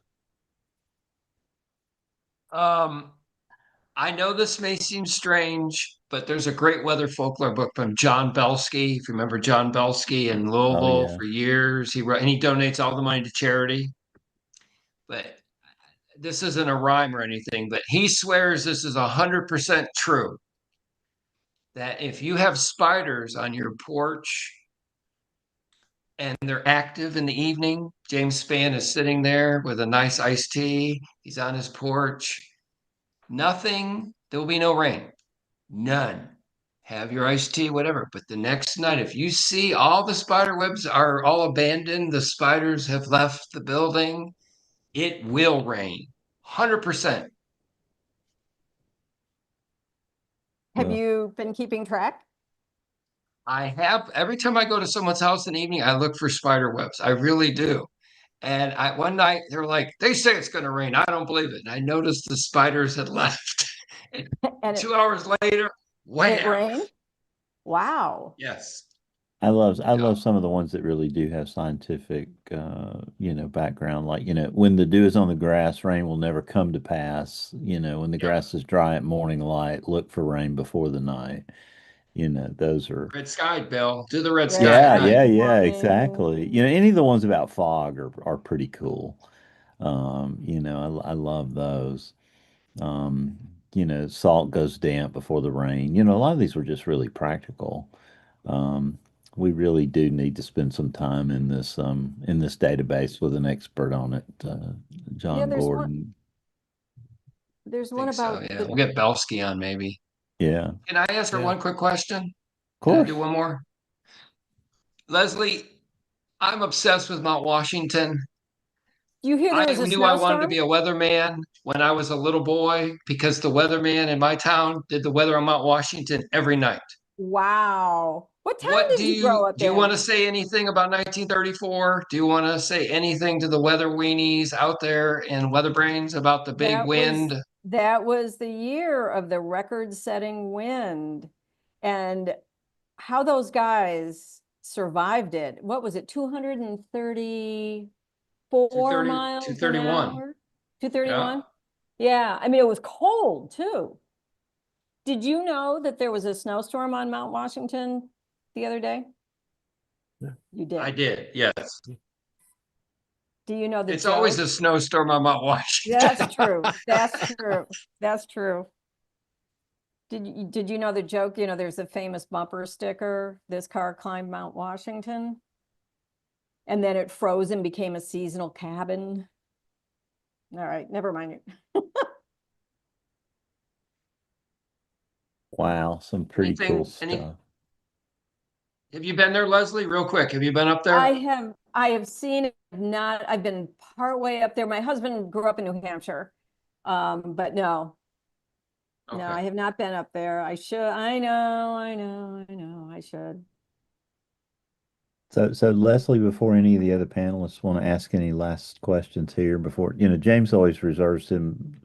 I know this may seem strange, but there's a great weather folklore book from John Belsky. If you remember John Belsky in Louisville for years, he donates all the money to charity. But this isn't a rhyme or anything, but he swears this is 100% true. That if you have spiders on your porch and they're active in the evening, James Spann is sitting there with a nice iced tea. He's on his porch. There will be no rain. None. Have your iced tea, whatever. But the next night, if you see all the spider webs are all abandoned, the spiders have left the building, it will rain. 100%. Have you been keeping track? I have. Every time I go to someone's house in the evening, I look for spider webs. I really do. And one night they were like, they say it's going to rain. I don't believe it. And I noticed the spiders had left. And 2 hours later, wham! It rained? Wow. Yes. I love Yeah. some of the ones that really do have scientific background. Like, when the dew is on the grass, rain will never come to pass. When the Yep. grass is dry at morning light, look for rain before the night. Those are Red sky, Bill. Do the red sky Red at yeah, sky night. yeah, warning. exactly. Any of the ones about fog are pretty cool. I love those. Um, salt goes damp before the rain. A lot of these were just really practical. Um, we really do need to spend some time in this database with an expert on it, Yeah, John there's one. Gordon. There's I one think so. about Yeah. the. We'll get Belsky on maybe. Yeah, of Can I ask her Yeah. one quick question? Can I course. do one more? Leslie, I'm obsessed with Mount Washington. You hear there I was a knew I wanted to snowstorm? be a weatherman when I was a little boy because the weatherman in my town did the weather on Mount Washington every night. Wow. What town What did you grow up do you want in? to say anything about 1934? Do you want to say anything to the weather weenies out there in WeatherBrains about the big That was wind? that was the year of the record-setting wind, and how those guys survived it. What was it? 234 230, miles an 231. hour? Yeah. 231? Yeah, I mean it was cold too. Did you know that there was a snowstorm on Mount Washington the other day? Yeah. You I did. did. Yes. Do you know the It's always joke? a snowstorm on Mount That's Washington. true. That's true. That's true. Did you know the joke? There's a famous bumper sticker. This car climbed Mount Washington, and then it froze and became a seasonal cabin. All right, never mind it. Wow, some pretty cool Any stuff. have you been there, Leslie? Real quick. Have you been up I there? have I have seen it. Not I've been part way up there. My husband grew up in New Hampshire, but no, no, I Okay. have not been up there. I should. I know. I should. So Leslie, before any of the other panelists want to ask any last questions here, before James always reserves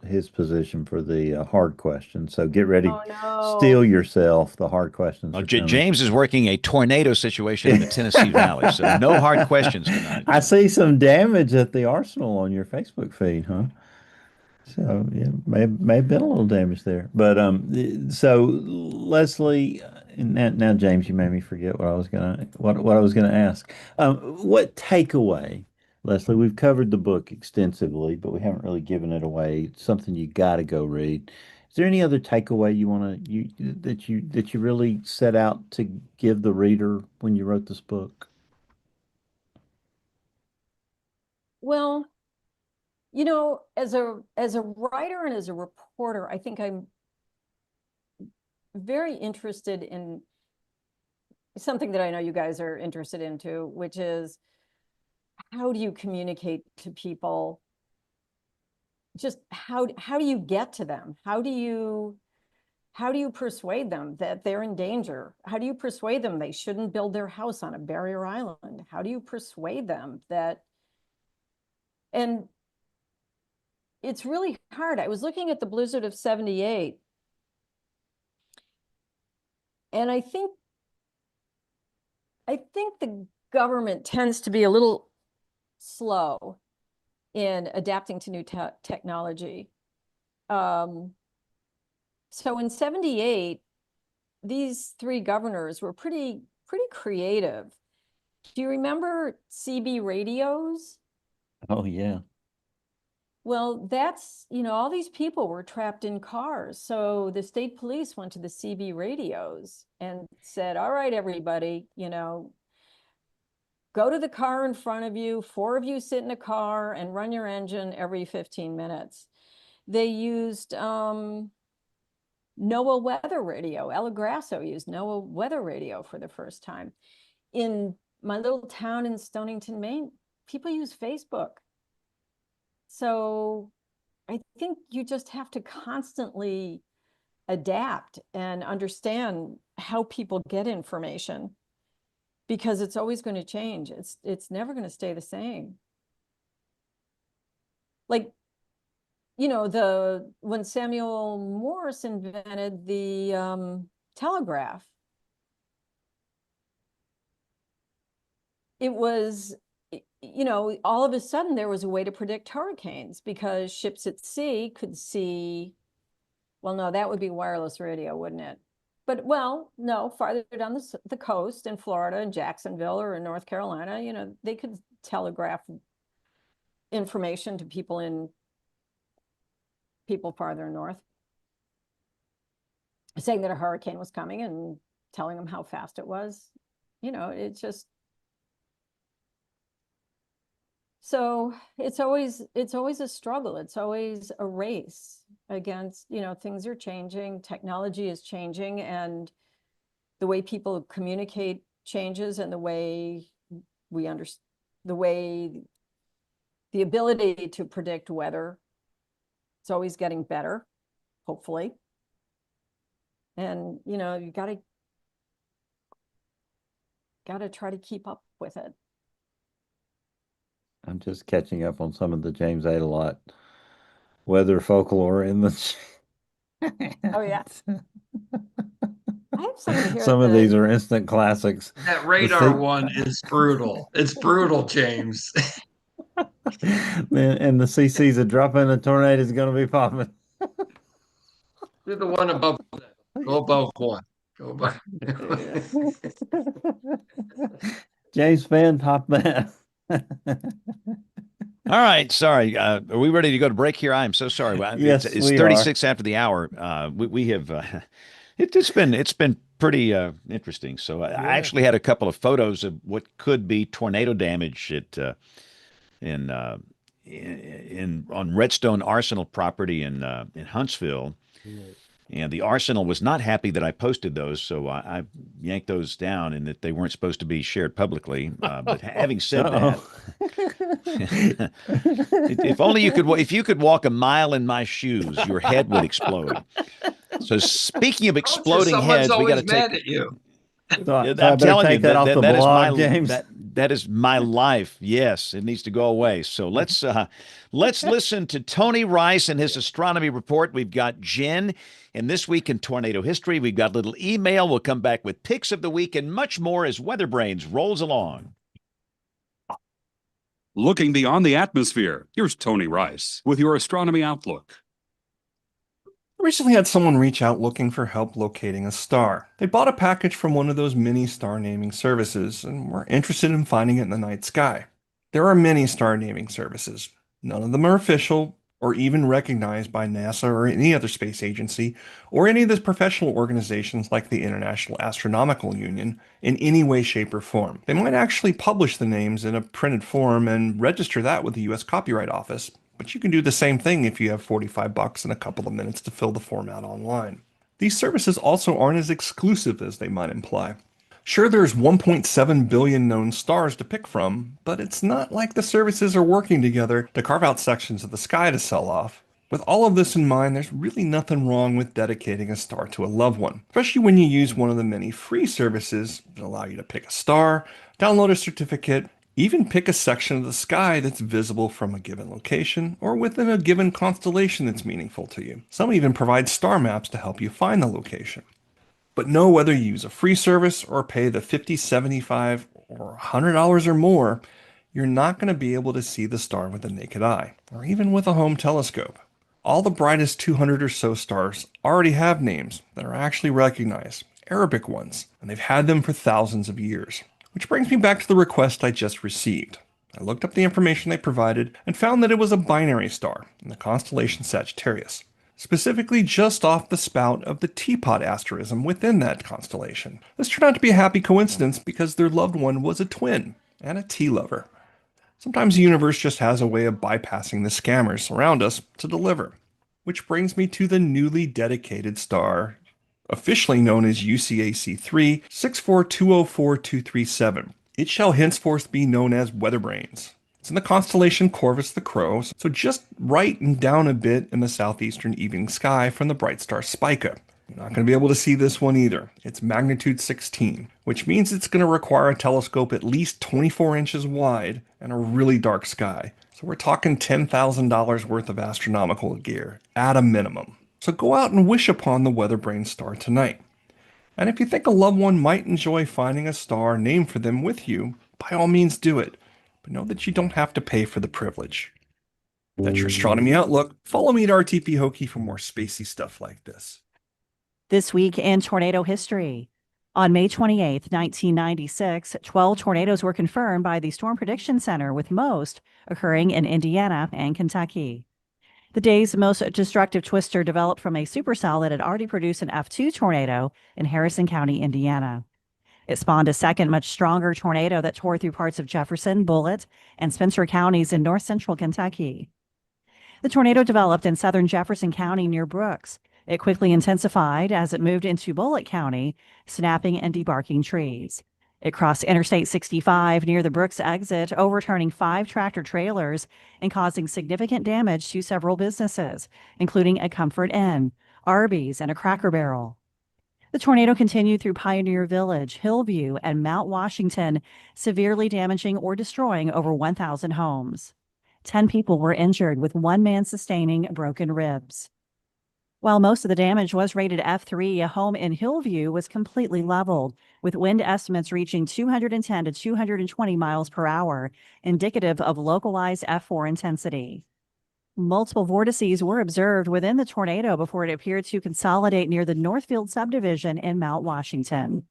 his position for the hard questions. So get ready, Oh no. steel yourself. The hard questions Well, are coming. James is working a tornado situation in the Tennessee Valley, so no hard questions tonight. I see some damage at the Arsenal on your Facebook feed, huh? So yeah, may have been a little damage there, but so Leslie, now James, you made me forget what I was gonna ask. What takeaway, Leslie? We've covered the book extensively, but we haven't really given it away. It's something you got to go read. Is there any other takeaway that you really set out to give the reader when you wrote this book? Well, as a writer and as a reporter, I think I'm very interested in something that I know you guys are interested in too, which is how do you communicate to people? Just how do you get to them? How do you persuade them that they're in danger? How do you persuade them they shouldn't build their house on a barrier island? How do you persuade them that? And it's really hard. I was looking at the blizzard of 78, and I think the government tends to be a little slow in adapting to new technology. So in 78, these three governors were pretty creative. Do you remember CB radios? Oh yeah. Well, all these people were trapped in cars. So the state police went to the CB radios and said, all right, everybody, go to the car in front of you. 4 of you sit in a car and run your engine every 15 minutes. They used NOAA weather radio. El Grasso used NOAA weather radio for the first time. In my little town in Stonington, Maine, people use Facebook. So I think you just have to constantly adapt and understand how people get information, because it's always going to change. It's never going to stay the same. Like, when Samuel Morse invented the telegraph, it was, you know, all of a sudden there was a way to predict hurricanes because ships at sea could see, well, no, that would be wireless radio, wouldn't it? But, well, no, farther down the coast in Florida and Jacksonville or in North Carolina, you know, they could telegraph information to people farther north, saying that a hurricane was coming and telling them how fast it was. You know, it's just, so it's always a struggle. It's always a race against, you know, things are changing, technology is changing, and the way people communicate changes, and the way we understand, the ability to predict weather, it's always getting better, hopefully. And, you know, you gotta try to keep up with it. I'm just catching up on some of the James ate a lot weather folklore in the. Oh, yeah. I have something here. Some of these are instant classics. That radar one is brutal. It's brutal, James. Man, and the CC's a drop in, a tornado is going to be popping. Do the one above that. Go above one. Go above. James fan, top that. All right, sorry. Are we ready to go to break here? I am so sorry. Yes, it's we 36 after the hour. We have it's been pretty interesting. So I actually had a couple of photos of what could be tornado damage on Redstone Arsenal property in Huntsville. And the Arsenal was not happy that I posted those, so I yanked those down, and that they weren't supposed to be shared publicly. But having said that, if only if you could walk a mile in my shoes, your head would explode. So speaking of exploding Someone's heads, we got to always mad take. at you. So I I'm better telling you take that off the that is blog, my James. that is my life. Yes, it needs to go away. So let's listen to Tony Rice and his astronomy report. We've got Jen, and this week in tornado history, we've got a little email. We'll come back with picks of the week and much more as WeatherBrains rolls along. Looking beyond the atmosphere, here's Tony Rice with your astronomy outlook. I recently had someone reach out looking for help locating a star. They bought a package from one of those mini star naming services and were interested in finding it in the night sky. There are many star naming services. None of them are official or even recognized by NASA or any other space agency or any of the professional organizations like the International Astronomical Union in any way, shape, or form. They might actually publish the names in a printed form and register that with the US Copyright Office. But you can do the same thing if you have $45 and a couple of minutes to fill the form out online. These services also aren't as exclusive as they might imply. Sure, there's 1.7 billion known stars to pick from, but it's not like the services are working together to carve out sections of the sky to sell off. With all of this in mind, there's really nothing wrong with dedicating a star to a loved one, especially when you use one of the many free services that allow you to pick a star, download a certificate, even pick a section of the sky that's visible from a given location or within a given constellation that's meaningful to you. Some even provide star maps to help you find the location. But know whether you use a free service or pay the $50, $75, or $100 or more, you're not going to be able to see the star with the naked eye, or even with a home telescope. All the brightest 200 or so stars already have names that are actually recognized, Arabic ones, and they've had them for thousands of years. Which brings me back to the request I just received. I looked up the information they provided and found that it was a binary star in the constellation Sagittarius, specifically just off the spout of the Teapot asterism within that constellation. This turned out to be a happy coincidence because their loved one was a twin and a tea lover. Sometimes the universe just has a way of bypassing the scammers around us to deliver. Which brings me to the newly dedicated star, officially known as UCAC 3 64204-237. It shall henceforth be known as WeatherBrains. It's in the constellation Corvus the Crow, so just right and down a bit in the southeastern evening sky from the bright star Spica. You're not going to be able to see this one either. It's magnitude 16, which means it's going to require a telescope at least 24 inches wide and a really dark sky. So we're talking $10,000 worth of astronomical gear, at a minimum. So go out and wish upon the WeatherBrains star tonight. And if you think a loved one might enjoy finding a star named for them with you, by all means do it, but know that you don't have to pay for the privilege. That's your astronomy outlook. Follow me at RTP Hokie for more spacey stuff like this. This week in tornado history. On May 28, 1996, 12 tornadoes were confirmed by the Storm Prediction Center, with most occurring in Indiana and Kentucky. The day's most destructive twister developed from a supercell that had already produced an F2 tornado in Harrison County, Indiana. It spawned a second, much stronger tornado that tore through parts of Jefferson, Bullitt, and Spencer counties in north central Kentucky. The tornado developed in southern Jefferson County near Brooks. It quickly intensified as it moved into Bullitt County, snapping and debarking trees. It crossed Interstate 65 near the Brooks exit, overturning 5 tractor trailers and causing significant damage to several businesses, including a Comfort Inn, Arby's, and a Cracker Barrel. The tornado continued through Pioneer Village, Hillview, and Mount Washington, severely damaging or destroying over 1,000 homes. 10 people were injured, with one man sustaining broken ribs. While most of the damage was rated F3, a home in Hillview was completely leveled, with wind estimates reaching 210 to 220 miles per hour, indicative of localized F4 intensity. Multiple vortices were observed within the tornado before it appeared to consolidate near the Northfield subdivision in Mount Washington.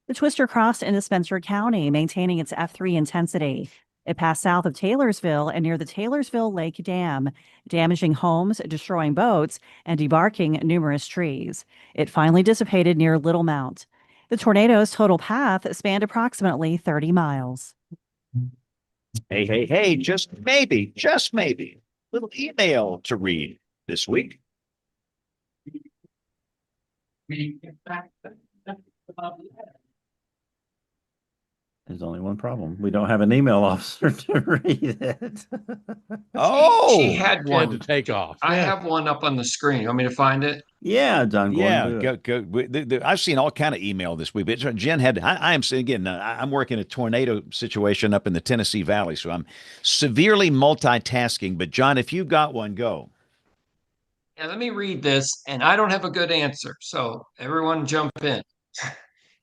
The twister crossed into Spencer County, maintaining its F3 intensity. It passed south of Taylorsville and near the Taylorsville Lake Dam, damaging homes, destroying boats, and debarking numerous trees. It finally dissipated near Little Mount. The tornado's total path spanned approximately 30 miles. Hey, just maybe, little email to read this week. There's only one problem. We don't have an email officer to read it. Oh, She had Had one. to take off. I have one up on the screen. You want me to find it? Yeah, John Gordon. yeah, go. I've seen all kind of email this week. But Jen had. I am saying again. I'm working a tornado situation up in the Tennessee Valley, so I'm severely multitasking. But John, if you got one, go. Yeah, let me read this, and I don't have a good answer, so everyone jump in.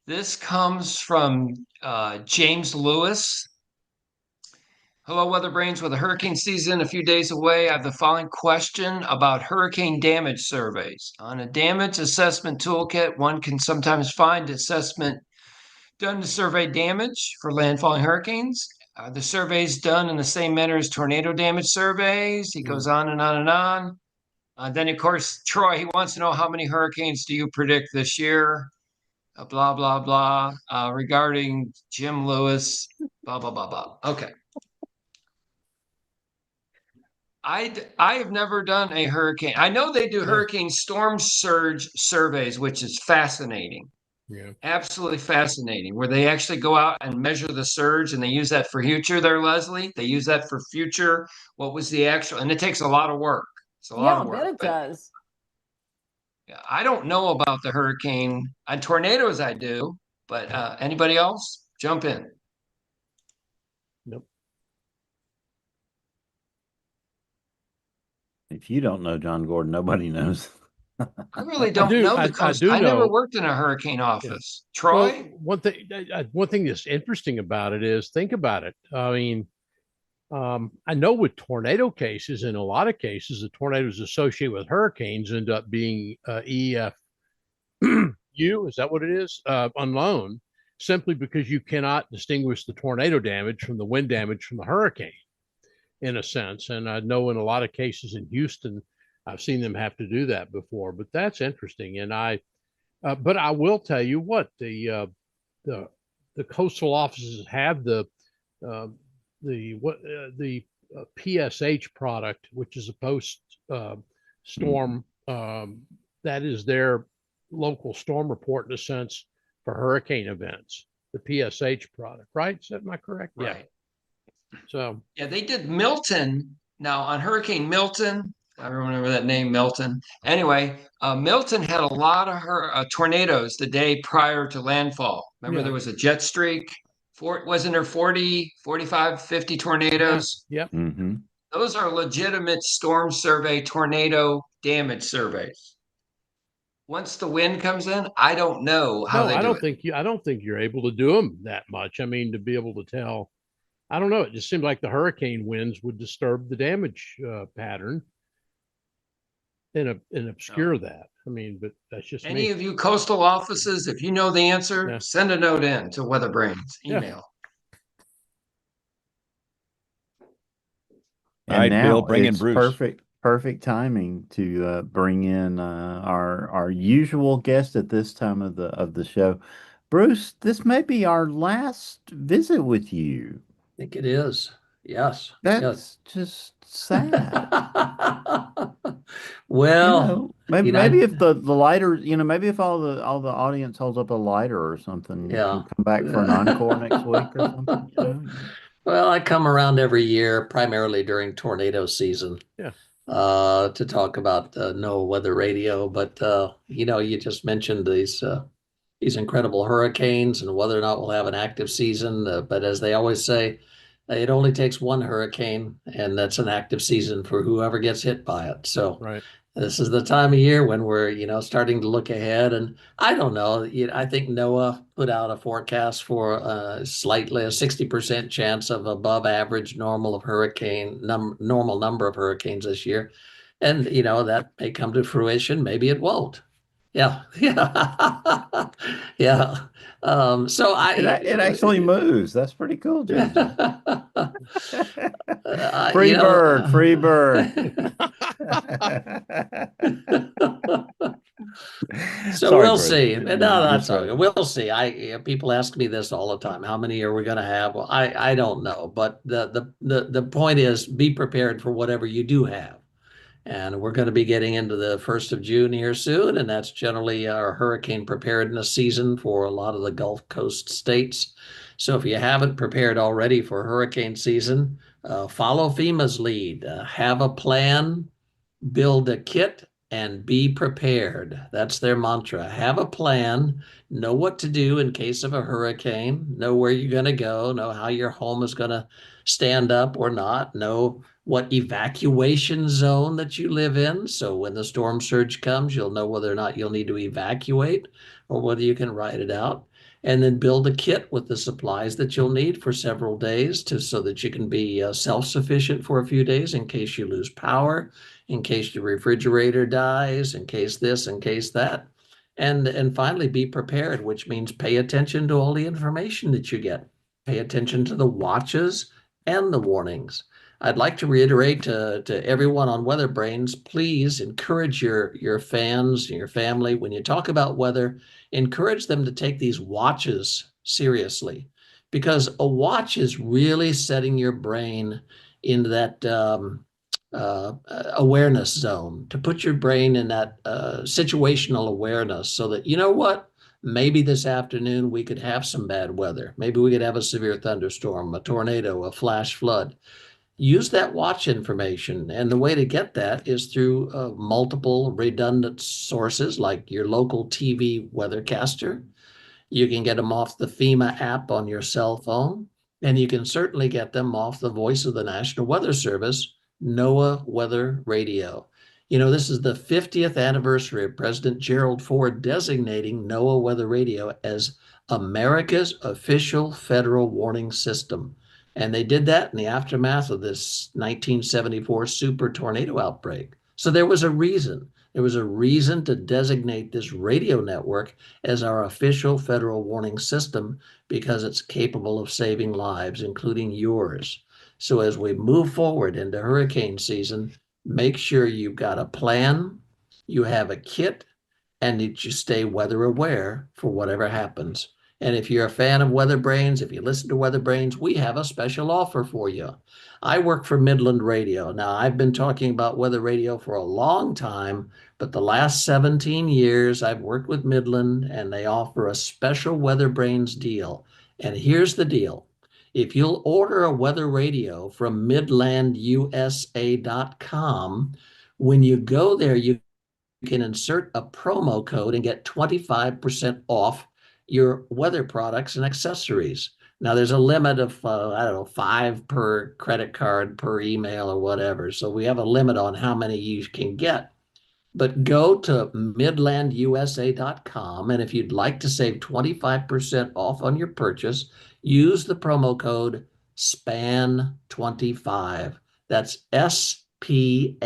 This comes from James Lewis. Hello, WeatherBrains. With the hurricane season a few days away, I have the following question about hurricane damage surveys. On a damage assessment toolkit, one can sometimes find assessment done to survey damage for landfalling hurricanes. The surveys done in the same manner as tornado damage surveys. He goes on and on and on. Then, of course, Troy, he wants to know how many hurricanes do you predict this year? Blah, blah, blah. Regarding Jim Lewis, blah, blah, blah, blah. Okay. I have never done a hurricane. I know they do hurricane storm surge surveys, which is fascinating. Yeah. Absolutely fascinating, where they actually go out and measure the surge, and they use that for future there, Leslie. They use that for future. What was the actual, and it takes a lot of work. It's a lot of work. I bet it does. Yeah, I don't know about the hurricane. On tornadoes, I do, but anybody else? Jump in. Nope. If you don't know John Gordon, nobody knows. I really don't know because I never worked in a hurricane office. Yeah. Troy? Well, one thing that's interesting about it is, think about it. I mean, I know with tornado cases, in a lot of cases, the tornadoes associated with hurricanes end up being EFU, is that what it is? Unknown, simply because you cannot distinguish the tornado damage from the wind damage from the hurricane, in a sense. And I know in a lot of cases in Houston, I've seen them have to do that before, but that's interesting. And but I will tell you what, the coastal offices have the PSH product, which is a post storm, that is their local storm report, in a sense, for hurricane events. The PSH product, right? Am I correct? Right. Yeah. So yeah, they did Milton. Now on Hurricane Milton, I remember that name, Milton. Anyway, Milton had a lot of tornadoes the day prior to landfall. Remember, there was a jet streak. Wasn't there 40, 45, 50 tornadoes? Yep. Mm-hmm. Those are legitimate storm survey tornado damage surveys. once the wind comes in, I don't know how No, they I do don't it. think I don't think you're able to do them that much. I mean, to be able to tell, I don't know. It just seemed like the hurricane winds would disturb the damage pattern and obscure that. I mean, but that's just Any me. of you coastal offices, if you know the answer, Yeah. send a note in to WeatherBrains Yeah. email. All right, Bill, bring in it's Bruce. perfect timing to bring in our usual guest at this time of the show. Bruce, this may be our last visit with you. I think it is. Yes. That's just sad. Well, maybe if the lighter, maybe if all the audience holds up a lighter or something, you Yeah. can come back for an encore next week or something. Well, I come around every year, primarily during tornado season. Yeah. To talk about NOAA weather radio, but you just mentioned these incredible hurricanes and whether or not we'll have an active season. But as they always say, it only takes one hurricane, and that's an active season for whoever gets hit by it. So Right. this is the time of year when we're, starting to look ahead. And I don't know, I think NOAA put out a forecast for slightly a 60% chance of above average normal normal number of hurricanes this year. And, that may come to fruition. Maybe it won't. Yeah. Yeah. Yeah. So It actually moves. That's pretty cool, James. Free bird. So Sorry, we'll Bruce. see. No, that's You're all good. We'll see. People ask me this all the time. How many are we going to have? Well, I don't know. But the point is, be prepared for whatever you do have. And we're going to be getting into the 1st of June here soon, and that's generally our hurricane preparedness season for a lot of the Gulf Coast states. So if you haven't prepared already for hurricane season, follow FEMA's lead. Have a plan, build a kit, and be prepared. That's their mantra. Have a plan, know what to do in case of a hurricane, know where you're going to go, know how your home is going to stand up or not, know what evacuation zone that you live in. So when the storm surge comes, you'll know whether or not you'll need to evacuate or whether you can ride it out. And then build a kit with the supplies that you'll need for several days so that you can be self-sufficient for a few days in case you lose power, in case your refrigerator dies, in case this, in case that. And finally, be prepared, which means pay attention to all the information that you get. Pay attention to the watches and the warnings. I'd like to reiterate to everyone on WeatherBrains, please encourage your fans, your family, when you talk about weather, encourage them to take these watches seriously, because a watch is really setting your brain into that awareness zone, to put your brain in that situational awareness so that, you know what, maybe this afternoon we could have some bad weather. Maybe we could have a severe thunderstorm, a tornado, a flash flood. Use that watch information. And the way to get that is through multiple redundant sources like your local TV weathercaster. You can get them off the FEMA app on your cell phone, and you can certainly get them off the Voice of the National Weather Service, NOAA Weather Radio. This is the 50th anniversary of President Gerald Ford designating NOAA Weather Radio as America's official federal warning system. And they did that in the aftermath of this 1974 super tornado outbreak. So there was a reason. There was a reason to designate this radio network as our official federal warning system, because it's capable of saving lives, including yours. So as we move forward into hurricane season, make sure you've got a plan, you have a kit, and that you stay weather aware for whatever happens. And if you're a fan of WeatherBrains, if you listen to WeatherBrains, we have a special offer for you. I work for Midland Radio. Now, I've been talking about weather radio for a long time, but the last 17 years I've worked with Midland, and they offer a special WeatherBrains deal. And here's the deal. If you'll order a weather radio from midlandusa.com, when you go there, you can insert a promo code and get 25% off your weather products and accessories. Now, there's a limit of, 5 per credit card, per email, or whatever. So we have a limit on how many you can get. But go to midlandusa.com, and if you'd like to save 25% off on your purchase, use the promo code SPAN25. That's SPANN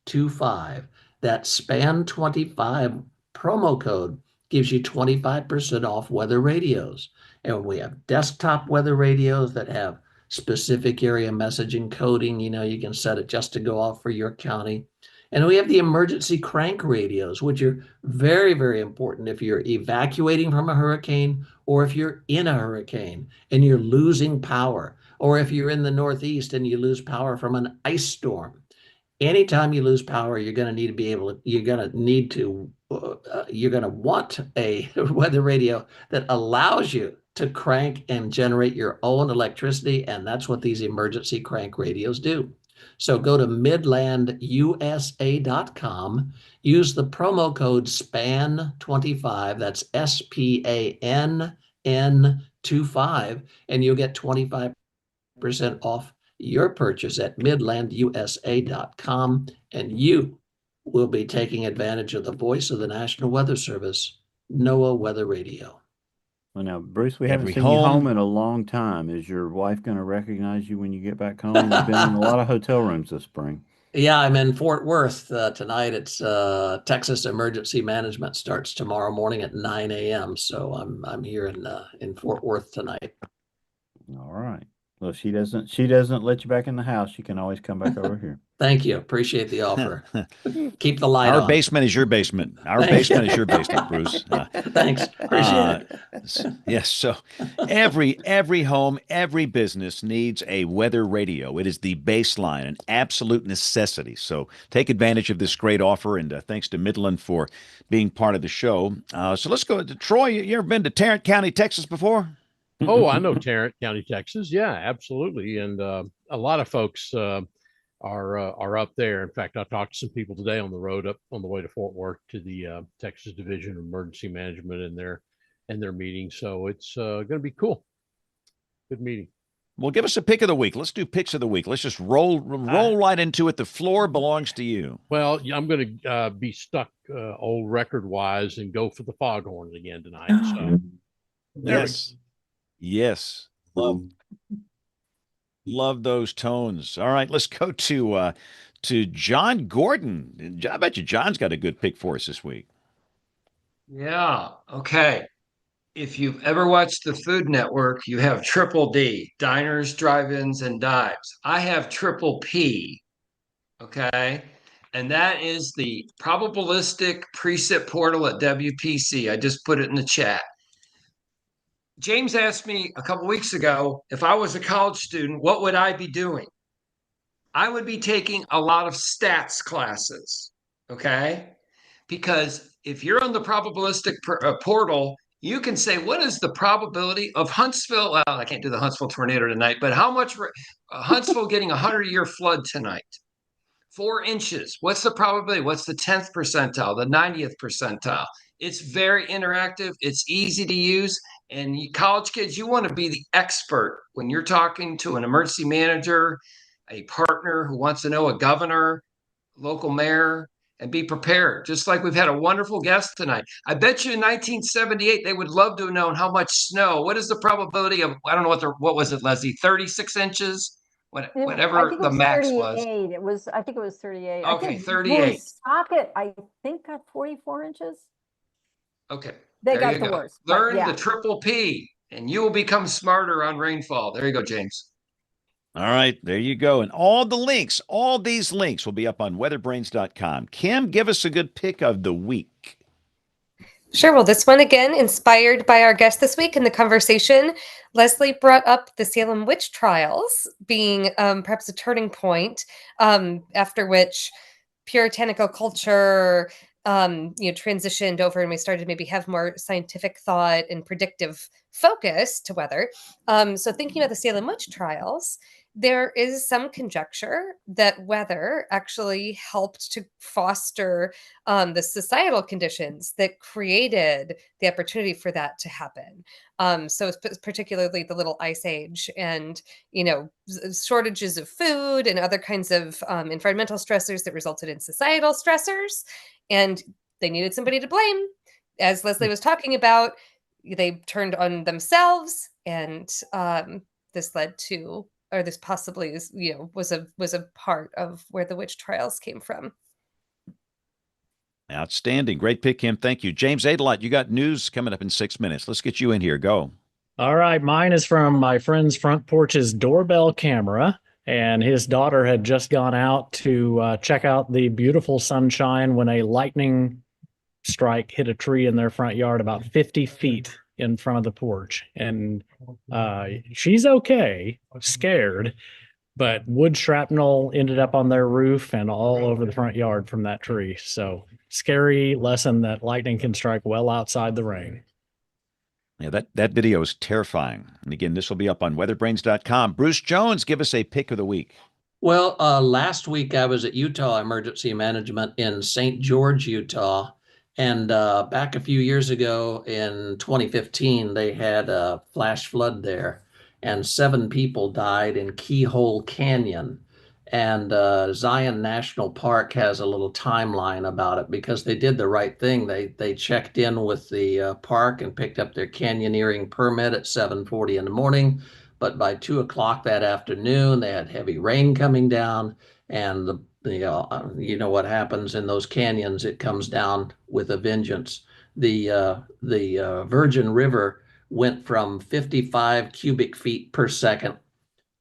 25. That SPAN25 promo code gives you 25% off weather radios. And we have desktop weather radios that have specific area messaging coding. You can set it just to go off for your county. And we have the emergency crank radios, which are very, very important if you're evacuating from a hurricane, or if you're in a hurricane and you're losing power, or if you're in the Northeast and you lose power from an ice storm. Anytime you lose power, you're going to need to be able to, you're going to want a weather radio that allows you to crank and generate your own electricity. And that's what these emergency crank radios do. So go to midlandusa.com, use the promo code SPAN25, that's SPANN25, and you'll get 25% off your purchase at midlandusa.com, and you will be taking advantage of the voice of the National Weather Service, NOAA Weather Radio. Well, now, Bruce, we haven't Every seen you home- home in a long time. Is your wife going to recognize you when you get back home? You've been in a lot of hotel rooms this spring. Yeah, I'm in Fort Worth tonight. It's Texas Emergency Management starts tomorrow morning at 9 a.m. So I'm here in Fort Worth tonight. All right. Well, if she doesn't let you back in the house, you can always come back over here. Thank you. Appreciate the offer. Keep the light Our on. basement is your basement. Our Thank basement you. is your basement, Bruce. Thanks. Appreciate it. Yes. So every home, every business needs a weather radio. It is the baseline, an absolute necessity. So take advantage of this great offer. And thanks to Midland for being part of the show. So let's go to Troy. You ever been to Tarrant County, Texas before? Oh, I know Tarrant County, Texas. Yeah, absolutely. And a lot of folks are up there. In fact, I talked to some people today on the road up on the way to Fort Worth to the Texas Division of Emergency Management and their meeting. So it's going to be cool. Good meeting. Well, give us a pick of the week. Let's do picks of the week. Let's just roll right into it. The floor belongs to you. Well, I'm going to be stuck old record wise and go for the Foghorns again tonight. So Yes. Love those tones. All right, let's go to John Gordon. I bet you John's got a good pick for us this week. Yeah. Okay. If you've ever watched the Food Network, you have Triple D, diners, drive-ins, and dives. I have Triple P. Okay. And that is the probabilistic precip portal at WPC. I just put it in the chat. James asked me a couple weeks ago, if I was a college student, what would I be doing? I would be taking a lot of stats classes, okay? Because if you're on the probabilistic portal, you can say, what is the probability of Huntsville? Well, I can't do the Huntsville tornado tonight, but how much Huntsville getting a 100-year flood tonight? 4 inches. What's the probability? What's the 10th percentile, the 90th percentile? It's very interactive. It's easy to use. And you college kids, you want to be the expert when you're talking to an emergency manager, a partner who wants to know a governor, local mayor, and be prepared. Just like we've had a wonderful guest tonight. I bet you in 1978, they would love to have known how much snow. What is the probability of, I don't know what was it, Leslie, 36 inches? Whatever the max was. I think it was 38. Okay, I think 38. Socket, I think, got 44 inches. Okay. They there got you the go. worst. Learn yeah. the triple P and you will become smarter on rainfall. There you go, James. All right, there you go. And all these links will be up on weatherbrains.com. Kim, give us a good pick of the week. Sure. Well, this one again, inspired by our guest this week in the conversation, Leslie brought up the Salem witch trials being perhaps a turning point after which puritanical culture transitioned over and we started to maybe have more scientific thought and predictive focus to weather. So thinking about the Salem witch trials, there is some conjecture that weather actually helped to foster the societal conditions that created the opportunity for that to happen. So particularly the little ice age and, shortages of food and other kinds of environmental stressors that resulted in societal stressors. And they needed somebody to blame. As Leslie was talking about, they turned on themselves, and this led to, or this possibly is, was a part of where the witch trials came from. Outstanding. Great pick, Kim. Thank you. James Adelot, you got news coming up in 6 minutes. Let's get you in here. Go. All right. Mine is from my friend's front porch's doorbell camera. And his daughter had just gone out to check out the beautiful sunshine when a lightning strike hit a tree in their front yard about 50 feet in front of the porch. And she's okay, scared, but wood shrapnel ended up on their roof and all over the front yard from that tree. So scary lesson that lightning can strike well outside the rain. Yeah, that video is terrifying. And again, this will be up on weatherbrains.com. Bruce Jones, give us a pick of the week. Well, last week I was at Utah Emergency Management in St. George, Utah. And back a few years ago in 2015, they had a flash flood there, and 7 people died in Keyhole Canyon. And Zion National Park has a little timeline about it because they did the right thing. They checked in with the park and picked up their canyoneering permit at 7:40 in the morning. But by 2 o'clock that afternoon, they had heavy rain coming down, and you know what happens in those canyons? It comes down with a vengeance. The Virgin River went from 55 cubic feet per second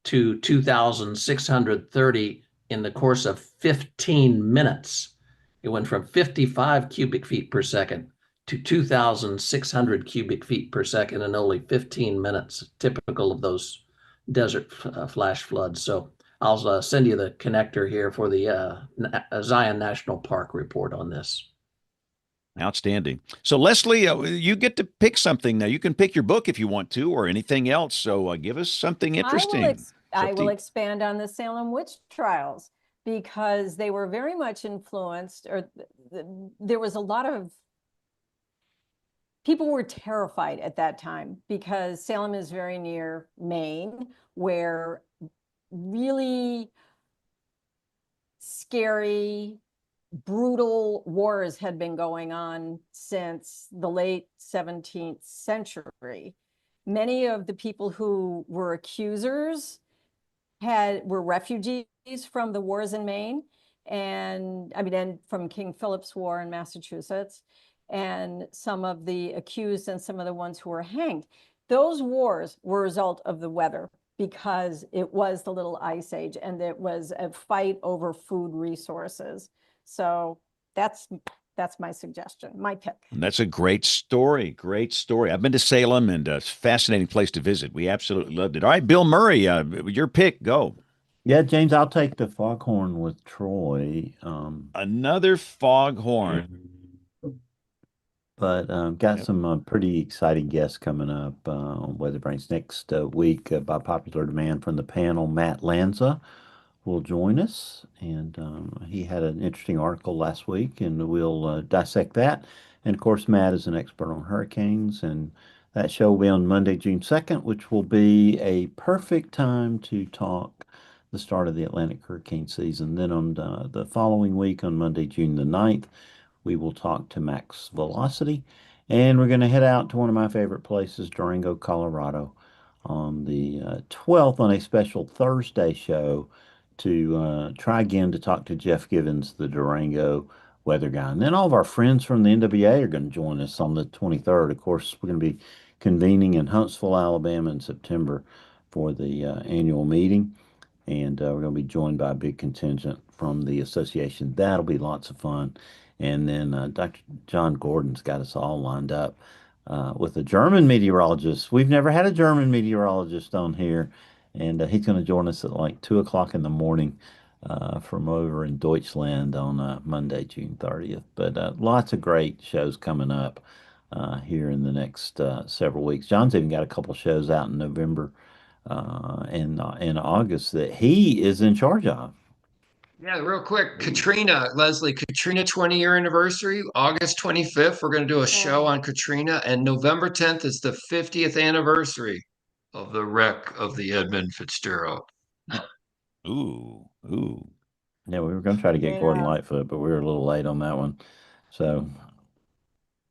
to 2,630 in the course of 15 minutes. It went from 55 cubic feet per second to 2,600 cubic feet per second in only 15 minutes, typical of those desert flash floods. So I'll send you the connector here for the Zion National Park report on this. Outstanding. So, Leslie, you get to pick something now. You can pick your book if you want to, or anything else. So, give us something interesting. I will expand on the Salem witch trials because they were very much influenced, or there was a lot of people were terrified at that time because Salem is very near Maine, where really scary, brutal wars had been going on since the late 17th century. Many of the people who were accusers were refugees from the wars in Maine, and from King Philip's War in Massachusetts, and some of the accused and some of the ones who were hanged. Those wars were a result of the weather because it was the little ice age and it was a fight over food resources. So that's my suggestion, my pick. That's a great story. Great story. I've been to Salem, and it's a fascinating place to visit. We absolutely loved it. All right, Bill Murray, your pick. Go. Yeah, James, I'll take the foghorn with Troy. Another foghorn. But got some pretty exciting guests coming up on WeatherBrains next week. By popular demand from the panel, Matt Lanza will join us, and he had an interesting article last week, and we'll dissect that. And of course, Matt is an expert on hurricanes, and that show will be on Monday, June 2nd, which will be a perfect time to talk the start of the Atlantic hurricane season. Then on the following week, on Monday, June the 9th, we will talk to Max Velocity, and we're going to head out to one of my favorite places, Durango, Colorado, on the 12th on a special Thursday show to try again to talk to Jeff Givens, the Durango weather guy. And then all of our friends from the NWA are going to join us on the 23rd. Of course, we're going to be convening in Huntsville, Alabama in September for the annual meeting. And we're going to be joined by a big contingent from the association. That'll be lots of fun. And then Dr. John Gordon's got us all lined up with a German meteorologist. We've never had a German meteorologist on here. And he's going to join us at like 2 o'clock in the morning from over in Deutschland on Monday, June 30th. But lots of great shows coming up here in the next several weeks. John's even got a couple shows out in November in August that he is in charge of. Yeah, real quick, Katrina, Leslie, Katrina 20-year anniversary, August 25th. We're going to do a show on Katrina, and November 10th is the 50th anniversary of the wreck of the Edmund Fitzgerald. Ooh. Yeah, we were going to try to get Gordon Yeah. Lightfoot, but we were a little late on that one. So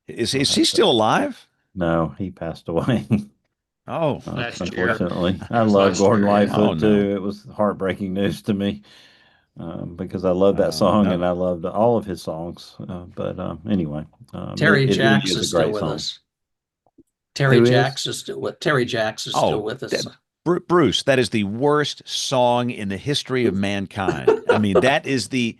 Is he still alive? no, he passed away. Oh, Last year. Unfortunately, I That was love last Gordon year, yeah. Lightfoot Oh, no. too. It was heartbreaking news to me because I love that Oh, song no. and I loved all of his songs. But anyway, Terry it really Jacks is is a still great with song. us. Terry Who is? Jacks is still with Terry Jacks is still with us. Bruce, that is the worst song in the history of mankind. I mean, that is there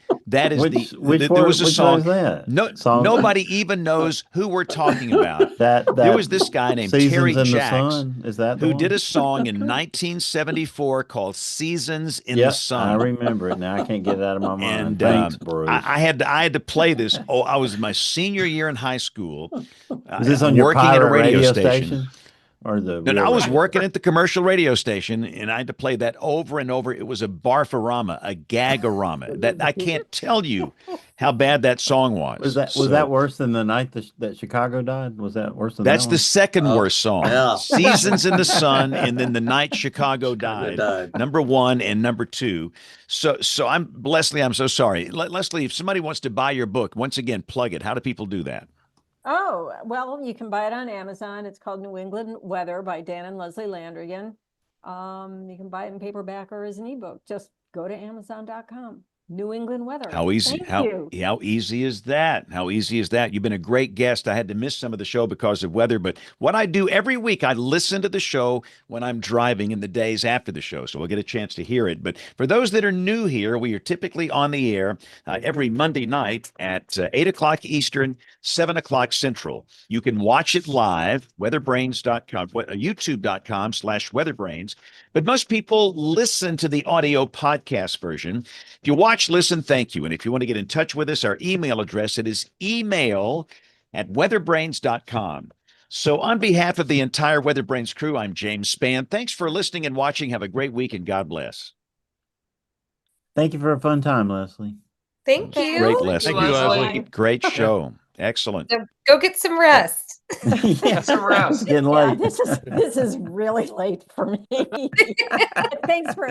was a Which song. one is that? No, Song? nobody even knows who we're talking about. That There was this guy named Seasons Terry in the Jacks Sun. Is that the who one? did a song in 1974 called "Seasons in the Yep, Sun." I remember it now. I can't get it out of my mind. And Thanks, Bruce. I had to play this. Oh, I was my senior year in high school. Is this on your working at a pirate radio station? Or the And real I was radio? working at the commercial radio station, and I had to play that over and over. It was a barfarama, a gagorama. That I can't tell you how bad that song was. Was that worse than the night that Chicago died? Was that worse than that That's one? the second Oh, worst song. yeah. Seasons in the Sun, and then the night Chicago died. Number one and number two. So Leslie, I'm so sorry. Leslie, if somebody wants to buy your book, once again, plug it. How do people do that? Oh, well, you can buy it on Amazon. It's called New England Weather by Dan and Leslie Landrigan. You can buy it in paperback or as an ebook. Just go to Amazon.com. New England Weather. How easy? Thank you. How easy is that? How easy is that? You've been a great guest. I had to miss some of the show because of weather, but what I do every week, I listen to the show when I'm driving in the days after the show, so we'll get a chance to hear it. But for those that are new here, we are typically on the air every Monday night at 8 o'clock Eastern, 7 o'clock Central. You can watch it live, weatherbrains.com, youtube.com/weatherbrains. But most people listen to the audio podcast version. If you watch, listen, thank you. And if you want to get in touch with us, our email address, it is email@weatherbrains.com. So on behalf of the entire WeatherBrains crew, I'm James Spann. Thanks for listening and watching. Have a great week and God bless. Thank you for a fun time, Leslie. Thank you. Great, Leslie. Thank you, Leslie. Great show. Excellent. So go get some rest. Yeah, Some rest. it's getting Yeah, late. this is really late for me. Thanks for